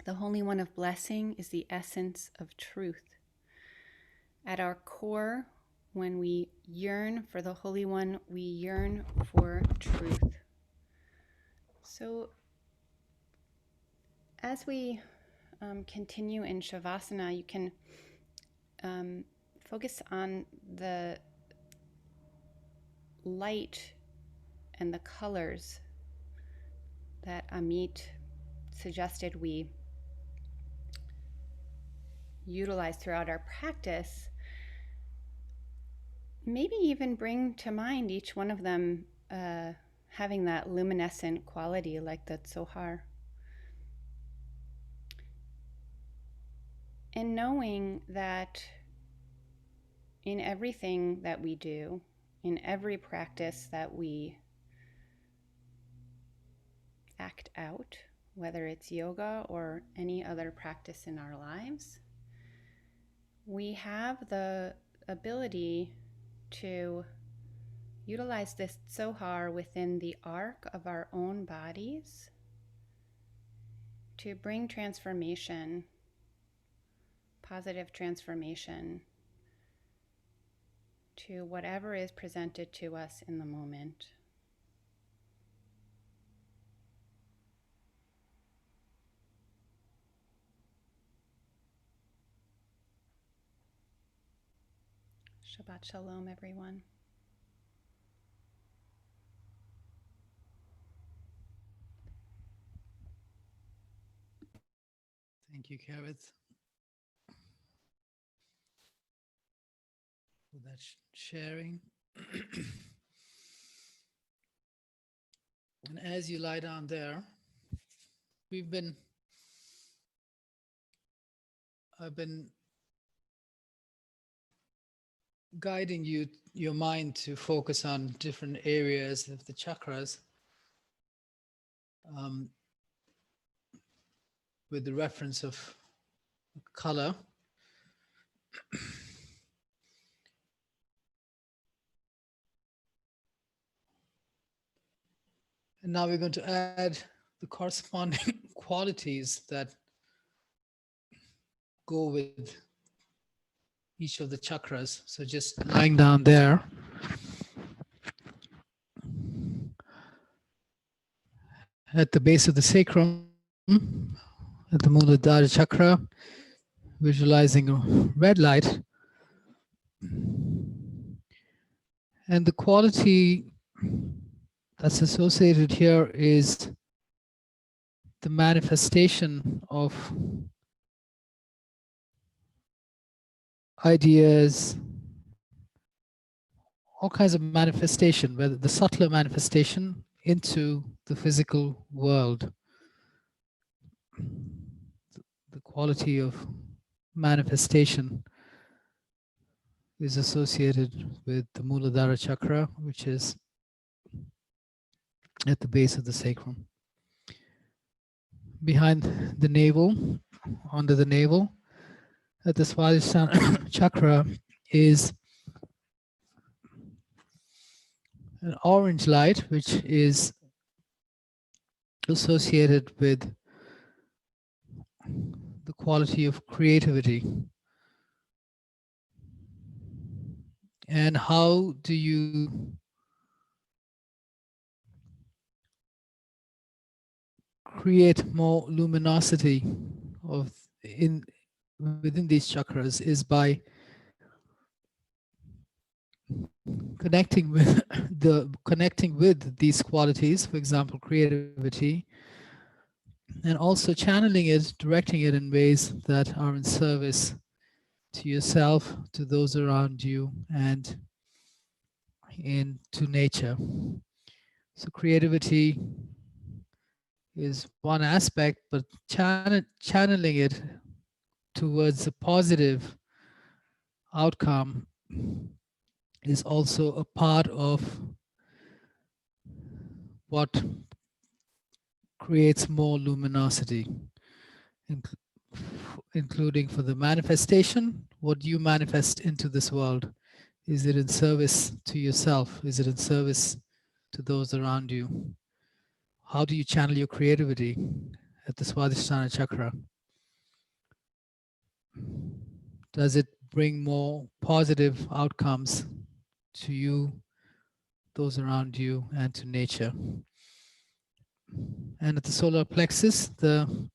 The Holy One of Blessing is the essence of truth. At our core, when we yearn for the Holy One, we yearn for truth. So as we continue in Shavasana, you can focus on the light and the colors that Amit suggested we utilize throughout our practice. Maybe even bring to mind each one of them having that luminescent quality like the Tzohar. And knowing that in everything that we do, in every practice that we act out, whether it's yoga or any other practice in our lives, we have the ability to utilize this Tzohar within the arc of our own bodies to bring transformation, positive transformation, to whatever is presented to us in the moment. Shabbat Shalom, everyone. Thank you, Kavit, for that sharing. And as you lie down there, we've been, I've been guiding your mind to focus on different areas of the chakras, um, with the reference of color. And now we're going to add the corresponding qualities that go with each of the chakras. So just lying down there, at the base of the sacrum, at the Muladhara chakra, visualizing a red light. And the quality that's associated here is the manifestation of ideas, all kinds of manifestation, whether the subtler manifestation into the physical world. The quality of manifestation is associated with the Muladhara chakra, which is at the base of the sacrum. Behind the navel, under the navel, at the Swadhisthana chakra is an orange light, which is associated with the quality of creativity. And how do you create more luminosity of within these chakras is by connecting with these qualities, for example, creativity, and also channeling it, directing it in ways that are in service to yourself, to those around you, and into nature. So creativity is one aspect, but channeling it towards a positive outcome is also a part of what creates more luminosity, including for the manifestation. What you manifest into this world, is it in service to yourself? Is it in service to those around you? How do you channel your creativity at the Swadhisthana chakra? Does it bring more positive outcomes to you, those around you, and to nature? And at the solar plexus, the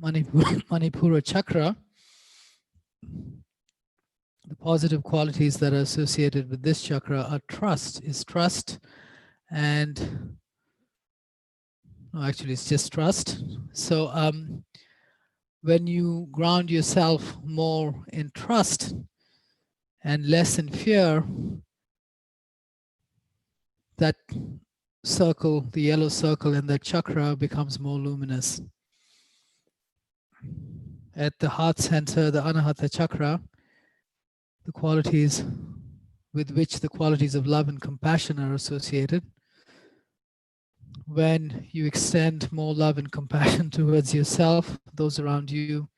Manipura chakra, the positive qualities that are associated with this chakra are trust, and no, actually it's just trust. So when you ground yourself more in trust and less in fear, that circle, the yellow circle in that chakra, becomes more luminous. At the heart center, the Anahata chakra, the qualities with which the qualities of love and compassion are associated. When you extend more love and compassion towards yourself, those around you,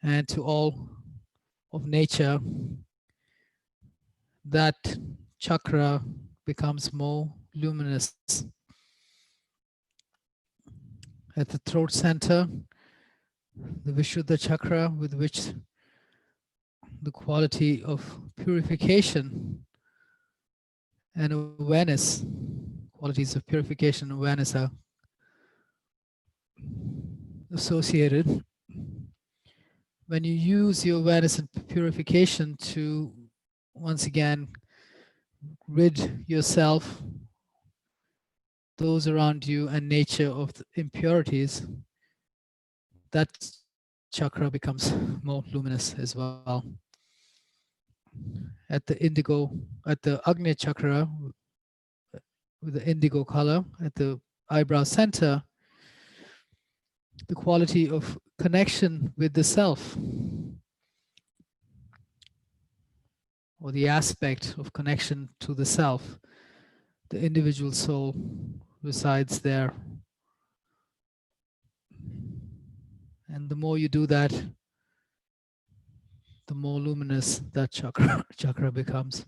and to all of nature, that chakra becomes more luminous. At the throat center, the Vishuddha chakra, with which the quality of purification and awareness, qualities of purification and awareness are associated. When you use your awareness and purification to once again rid yourself, those around you, and nature of the impurities, that chakra becomes more luminous as well. at the Agnya chakra with the indigo color at the eyebrow center, the quality of connection with the self, or the aspect of connection to the self. The individual soul resides there. And the more you do that, the more luminous that chakra becomes.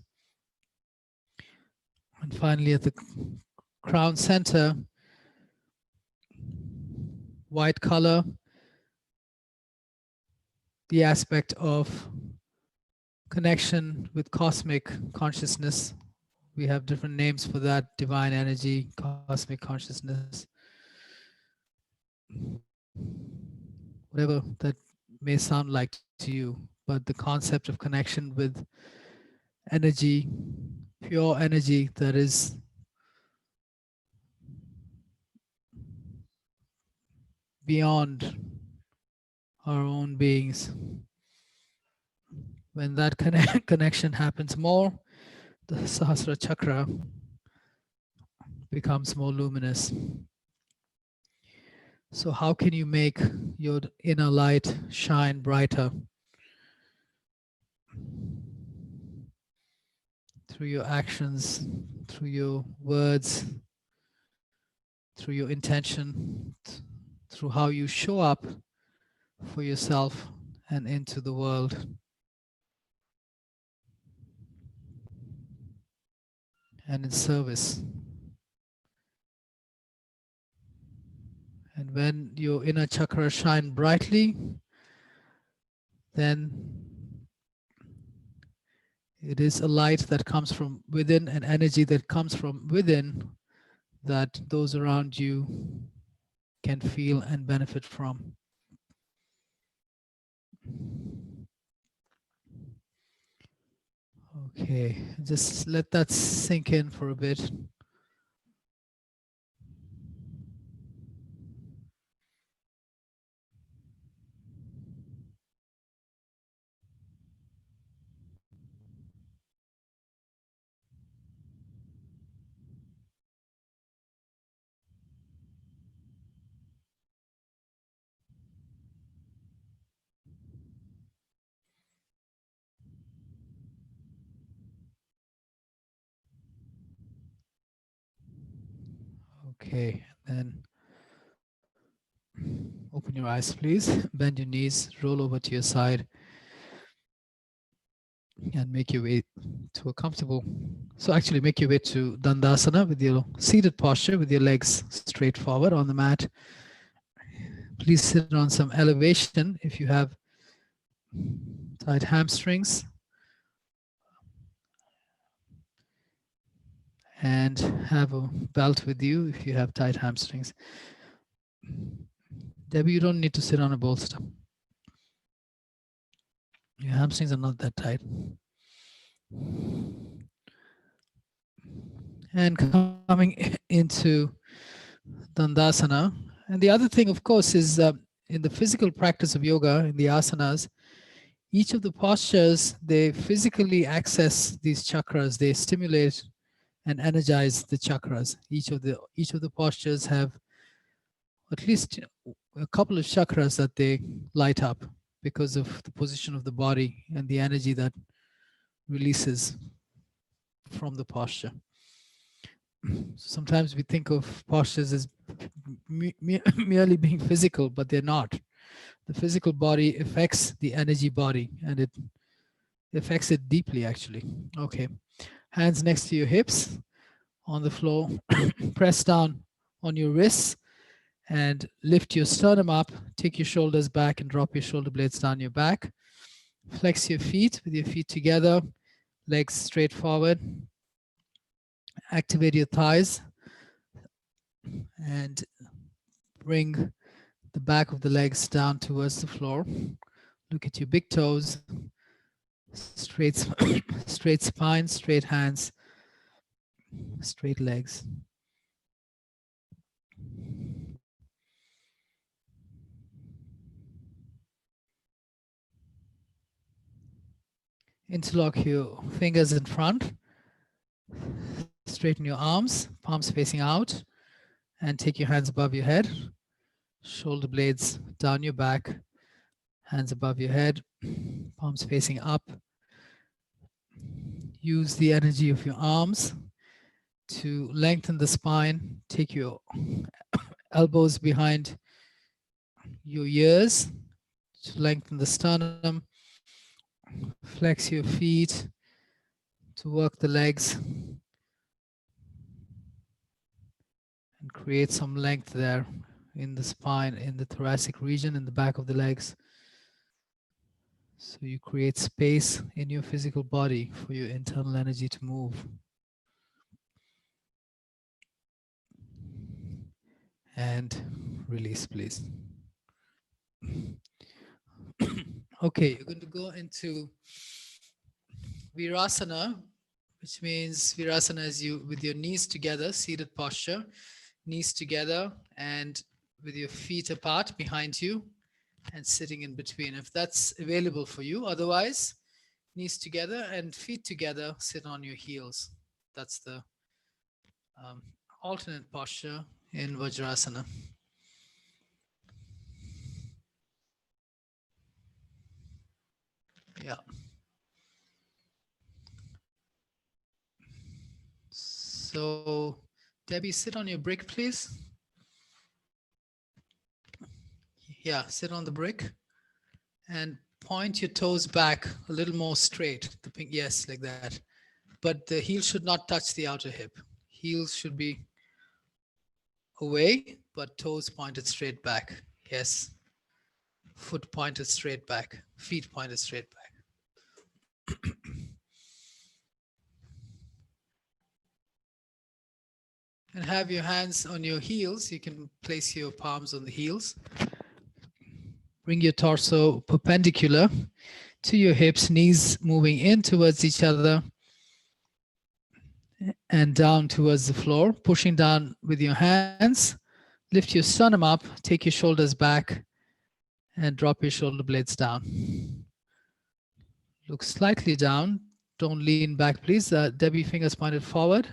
And finally, at the crown center, white color, the aspect of connection with cosmic consciousness. We have different names for that: divine energy, cosmic consciousness, whatever that may sound like to you. But the concept of connection with energy, pure energy that is beyond our own beings. When that connection happens more, the Sahasrara chakra becomes more luminous. So how can you make your inner light shine brighter? Through your actions, through your words, through your intention, through how you show up for yourself and into the world. And in service. And when your inner chakra shine brightly, then it is a light that comes from within, an energy that comes from within, that those around you can feel and benefit from. Okay, just let that sink in for a bit. Okay, then open your eyes, please. Bend your knees, roll over to your side, and make your way to a comfortable. So actually make your way to Dandasana with your seated posture with your legs straight forward on the mat. Please sit on some elevation if you have tight hamstrings, and have a belt with you if you have tight hamstrings. Debbie, you don't need to sit on a bolster. Your hamstrings are not that tight. And coming into Dandasana. And the other thing, of course, is in the physical practice of yoga, in the asanas, each of the postures, they physically access these chakras. They stimulate and energize the chakras. Each of the postures have at least a couple of chakras that they light up because of the position of the body and the energy that releases from the posture. Sometimes we think of postures as merely being physical, but they're not. The physical body affects the energy body, and it affects it deeply, actually. Okay, hands next to your hips on the floor. Press down on your wrists and lift your sternum up. Take your shoulders back and drop your shoulder blades down your back. Flex your feet with your feet together, legs straight forward. Activate your thighs and bring the back of the legs down towards the floor. Look at your big toes, straight, straight spine, straight hands, straight legs. Interlock your fingers in front. Straighten your arms, palms facing out, and take your hands above your head. Shoulder blades down your back, hands above your head, palms facing up. Use the energy of your arms to lengthen the spine. Take your elbows behind your ears to lengthen the sternum. Flex your feet to work the legs and create some length there in the spine, in the thoracic region, in the back of the legs. So you create space in your physical body for your internal energy to move. And release, please. Okay, you're going to go into Virasana, which means Virasana is you with your knees together, seated posture, knees together and with your feet apart behind you and sitting in between, if that's available for you. Otherwise, knees together and feet together, sit on your heels. That's the alternate posture in Vajrasana. Yeah. So, Debbie, sit on your brick, please. Yeah, sit on the brick and point your toes back a little more straight. The pink, yes, like that. But the heel should not touch the outer hip. Heels should be away, but toes pointed straight back. Yes. Foot pointed straight back. Feet pointed straight back. And have your hands on your heels. You can place your palms on the heels. Bring your torso perpendicular to your hips, knees moving in towards each other and down towards the floor. Pushing down with your hands. Lift your sternum up, take your shoulders back, and drop your shoulder blades down. Look slightly down. Don't lean back, please. Debbie, fingers pointed forward.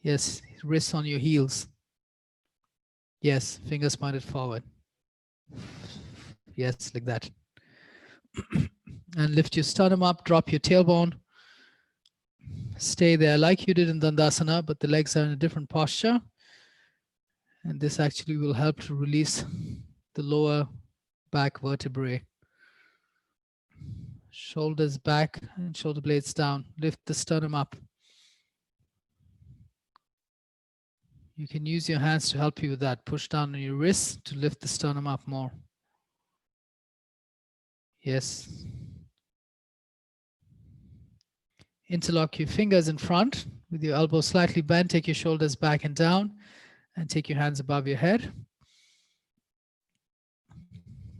Yes, wrists on your heels. Yes, fingers pointed forward. Yes, like that. And lift your sternum up, drop your tailbone. Stay there like you did in Dandasana, but the legs are in a different posture. And this actually will help to release the lower back vertebrae. Shoulders back and shoulder blades down. Lift the sternum up. You can use your hands to help you with that. Push down on your wrists to lift the sternum up more. Yes. Interlock your fingers in front with your elbows slightly bent. Take your shoulders back and down and take your hands above your head.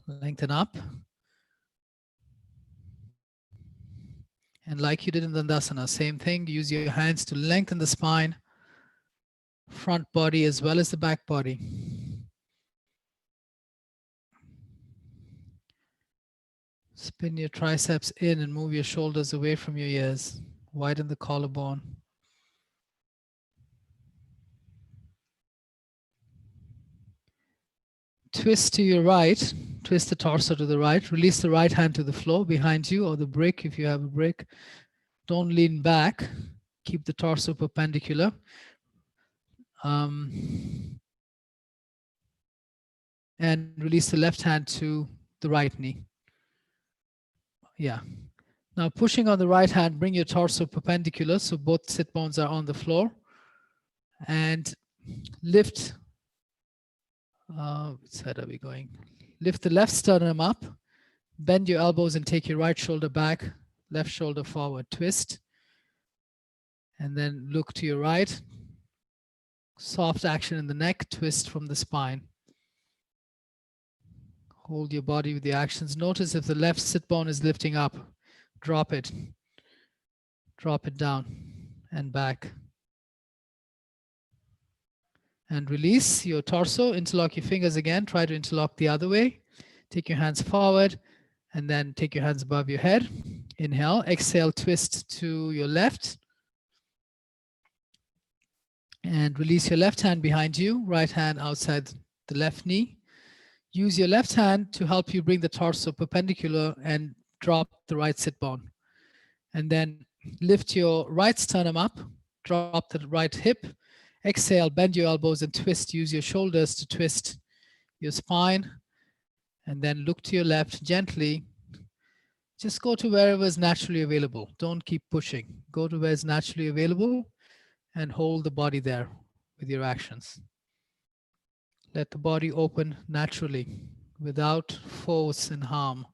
Lengthen up. And like you did in Dandasana, same thing. Use your hands to lengthen the spine, front body as well as the back body. Spin your triceps in and move your shoulders away from your ears. Widen the collarbone. Twist to your right. Twist the torso to the right. Release the right hand to the floor behind you or the brick if you have a brick. Don't lean back. Keep the torso perpendicular. And release the left hand to the right knee. Yeah. Now pushing on the right hand, bring your torso perpendicular so both sit bones are on the floor. And lift. Which side are we going? Lift the left sternum up. Bend your elbows and take your right shoulder back. Left shoulder forward. Twist. And then look to your right. Soft action in the neck. Twist from the spine. Hold your body with the actions. Notice if the left sit bone is lifting up. Drop it. Drop it down and back. And release your torso. Interlock your fingers again. Try to interlock the other way. Take your hands forward and then take your hands above your head. Inhale, exhale, twist to your left. And release your left hand behind you, right hand outside the left knee. Use your left hand to help you bring the torso perpendicular and drop the right sit bone. And then lift your right sternum up, drop the right hip. Exhale, bend your elbows and twist. Use your shoulders to twist your spine. And then look to your left gently. Just go to wherever is naturally available. Don't keep pushing. Go to where is naturally available and hold the body there with your actions. Let the body open naturally without force and harm.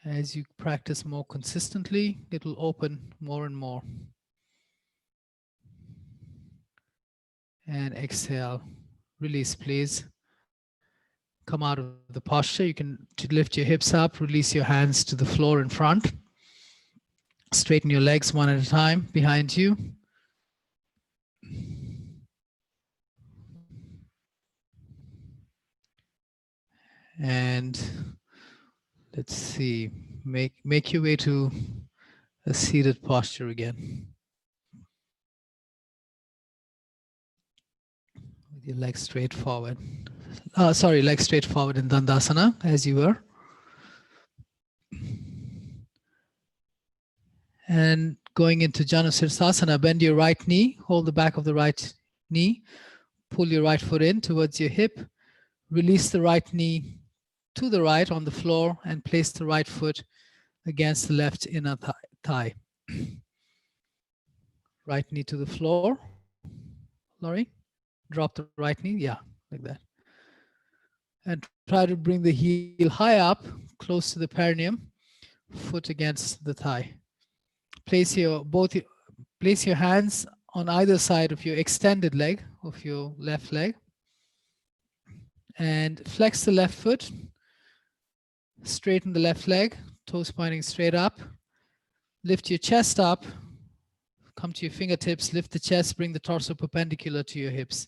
As you practice more consistently, it will open more and more. And exhale, release, please. Come out of the posture. You can lift your hips up, release your hands to the floor in front. Straighten your legs one at a time behind you. And let's see, make your way to a seated posture again. With your legs straight forward. Legs straight forward in Dandasana as you were. And going into Janusirsasana, bend your right knee, hold the back of the right knee, pull your right foot in towards your hip, release the right knee to the right on the floor and place the right foot against the left inner thigh. Right knee to the floor. Laurie, drop the right knee. Yeah, like that. And try to bring the heel high up, close to the perineum, foot against the thigh. Place your hands on either side of your extended leg, of your left leg, and flex the left foot, straighten the left leg, toes pointing straight up, lift your chest up, come to your fingertips, lift the chest, bring the torso perpendicular to your hips.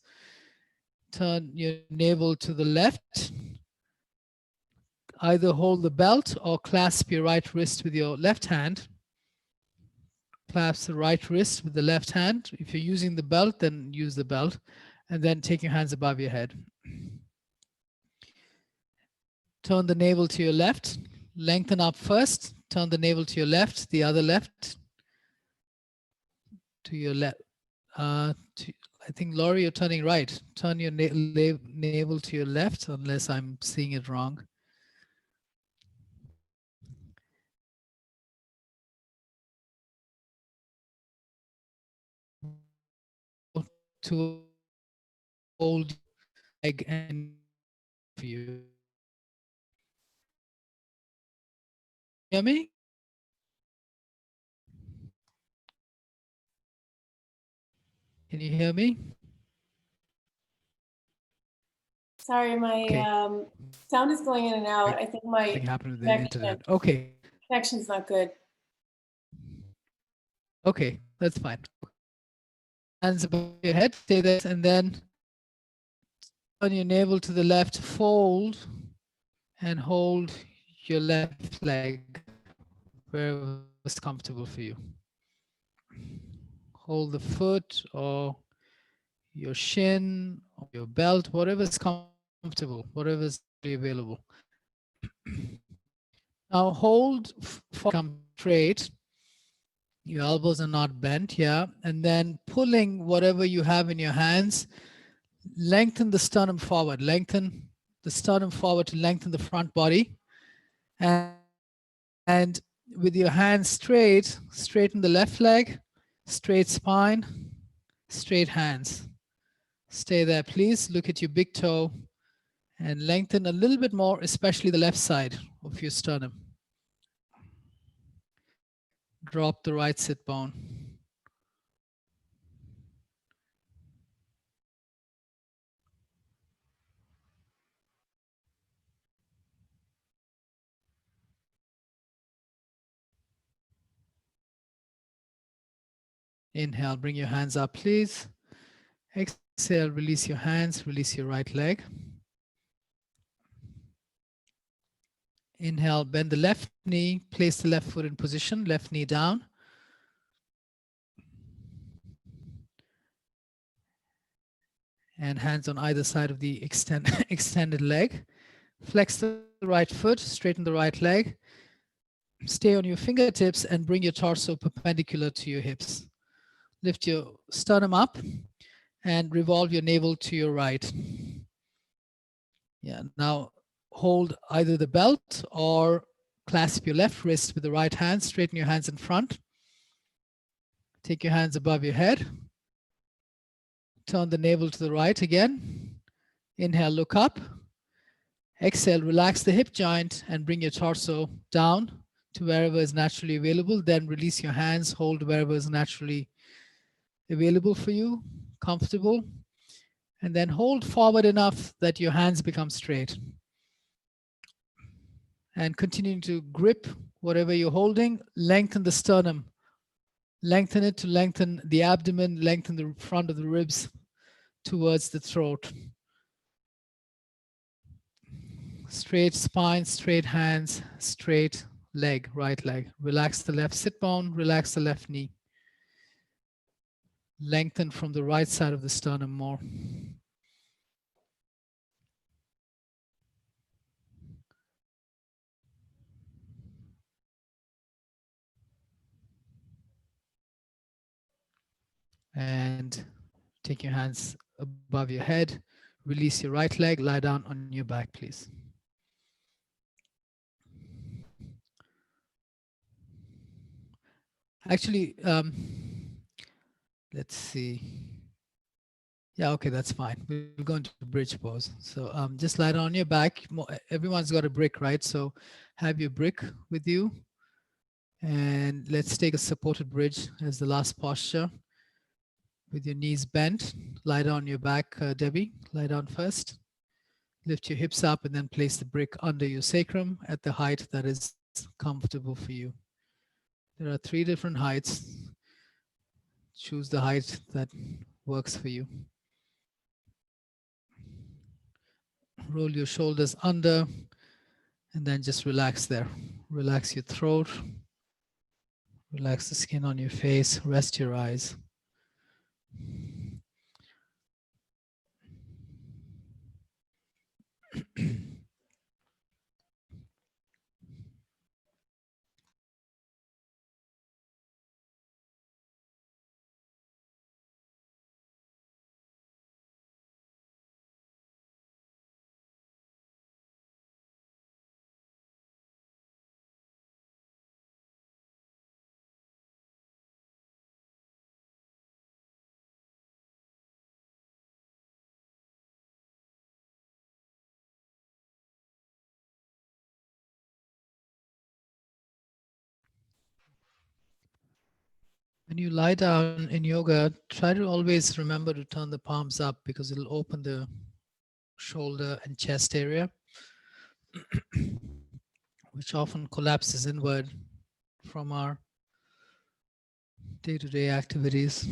Turn your navel to the left, either hold the belt or clasp your right wrist with your left hand. Clasp the right wrist with the left hand. If you're using the belt, then use the belt, and then take your hands above your head. Turn the navel to your left, lengthen up first, turn the navel to your left, the other left to your left. I think, Laurie, you're turning right. Turn your navel to your left, unless I'm seeing it wrong. To hold leg and for you. Hear me? Can you hear me? Sorry, my Okay. sound is going in and out. I think my Something happened with the internet. Okay. connection's not good. Okay, that's fine. Hands above your head, stay there, and then turn your navel to the left, fold, and hold your left leg wherever is comfortable for you. Hold the foot or your shin or your belt, whatever is comfortable, whatever is available. Now hold for come straight. Your elbows are not bent, yeah. And then pulling whatever you have in your hands, lengthen the sternum forward, lengthen the sternum forward to lengthen the front body. And with your hands straight, straighten the left leg, straight spine, straight hands. Stay there, please. Look at your big toe and lengthen a little bit more, especially the left side of your sternum. Drop the right sit bone. Inhale, bring your hands up, please. Exhale, release your hands, release your right leg. Inhale, bend the left knee, place the left foot in position, left knee down. And hands on either side of the extended leg. Flex the right foot, straighten the right leg. Stay on your fingertips and bring your torso perpendicular to your hips. Lift your sternum up and revolve your navel to your right. Yeah, now hold either the belt or clasp your left wrist with the right hand. Straighten your hands in front. Take your hands above your head. Turn the navel to the right again. Inhale, look up. Exhale, relax the hip joint and bring your torso down to wherever is naturally available. Then release your hands, hold wherever is naturally available for you, comfortable. And then hold forward enough that your hands become straight. And continue to grip whatever you're holding. Lengthen the sternum. Lengthen it to lengthen the abdomen, lengthen the front of the ribs towards the throat. Straight spine, straight hands, straight leg, right leg. Relax the left sit bone, relax the left knee. Lengthen from the right side of the sternum more. And take your hands above your head. Release your right leg, lie down on your back, please. Actually, let's see. Yeah, okay, that's fine. We'll go into bridge pose. So just lie down on your back. Everyone's got a brick, right? So have your brick with you. And let's take a supported bridge as the last posture. With your knees bent, lie down on your back, Debbie. Lie down first. Lift your hips up and then place the brick under your sacrum at the height that is comfortable for you. There are 3 different heights. Choose the height that works for you. Roll your shoulders under and then just relax there. Relax your throat. Relax the skin on your face. Rest your eyes. When you lie down in yoga, try to always remember to turn the palms up because it'll open the shoulder and chest area, which often collapses inward from our day-to-day activities.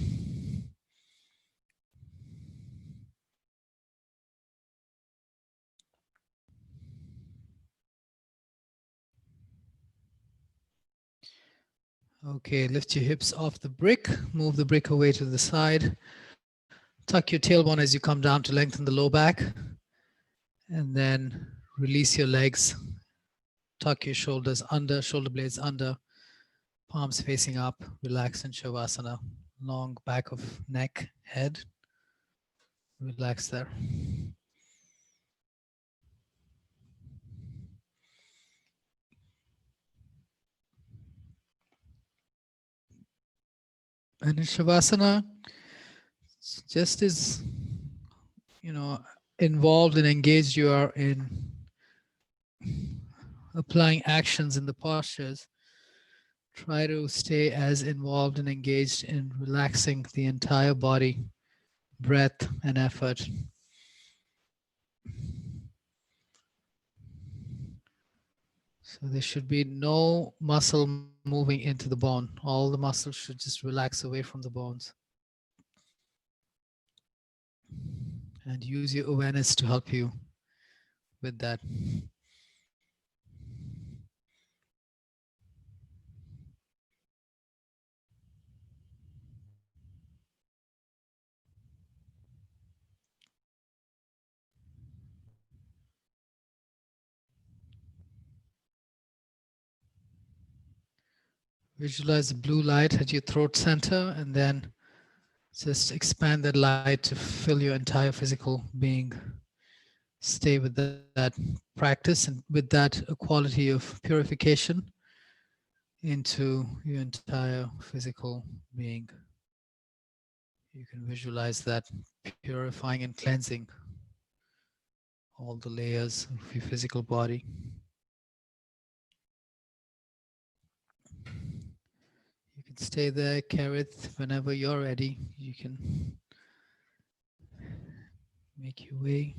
Okay, lift your hips off the brick, move the brick away to the side. Tuck your tailbone as you come down to lengthen the low back. And then release your legs. Tuck your shoulders under, shoulder blades under, palms facing up. Relax in Shavasana. Long back of neck, head. Relax there. And in Shavasana, just as involved and engaged you are in applying actions in the postures, try to stay as involved and engaged in relaxing the entire body, breath and effort. So there should be no muscle moving into the bone. All the muscles should just relax away from the bones. And use your awareness to help you with that. Visualize the blue light at your throat center and then just expand that light to fill your entire physical being. Stay with that practice and with that quality of purification into your entire physical being. You can visualize that purifying and cleansing all the layers of your physical body. You can stay there, Karith, whenever you're ready. You can make your way.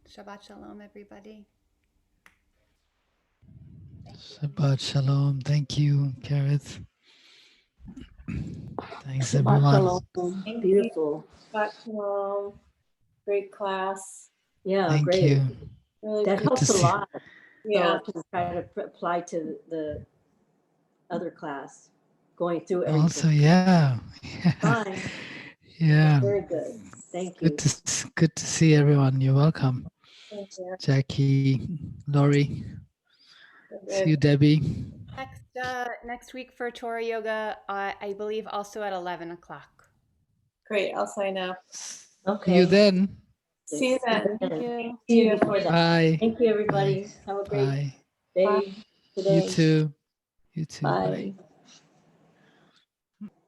Shabbat shalom, everybody. Shabbat shalom. Thank you, Kareth. Thanks, Shabbat everyone. shalom. Thank you. Beautiful. Shabbat shalom. Great class. Yeah, Thank great. you. Really That Good to helps a see. lot. So Yeah. I can try to apply to the other class, going through Also, everything. yeah. Fine. Yeah. Very good. Thank you. Good to see everyone. You're welcome. Thank you. Jackie, Lori. See Good. you, Debbie. Next week for Torah Yoga, I believe also at 11 o'clock. Great. I'll sign up. See Okay. you then. See you then. Thank you. See you before that. Bye. Thank you, everybody. Have a great Bye. day You today. too. You too. Bye. Bye.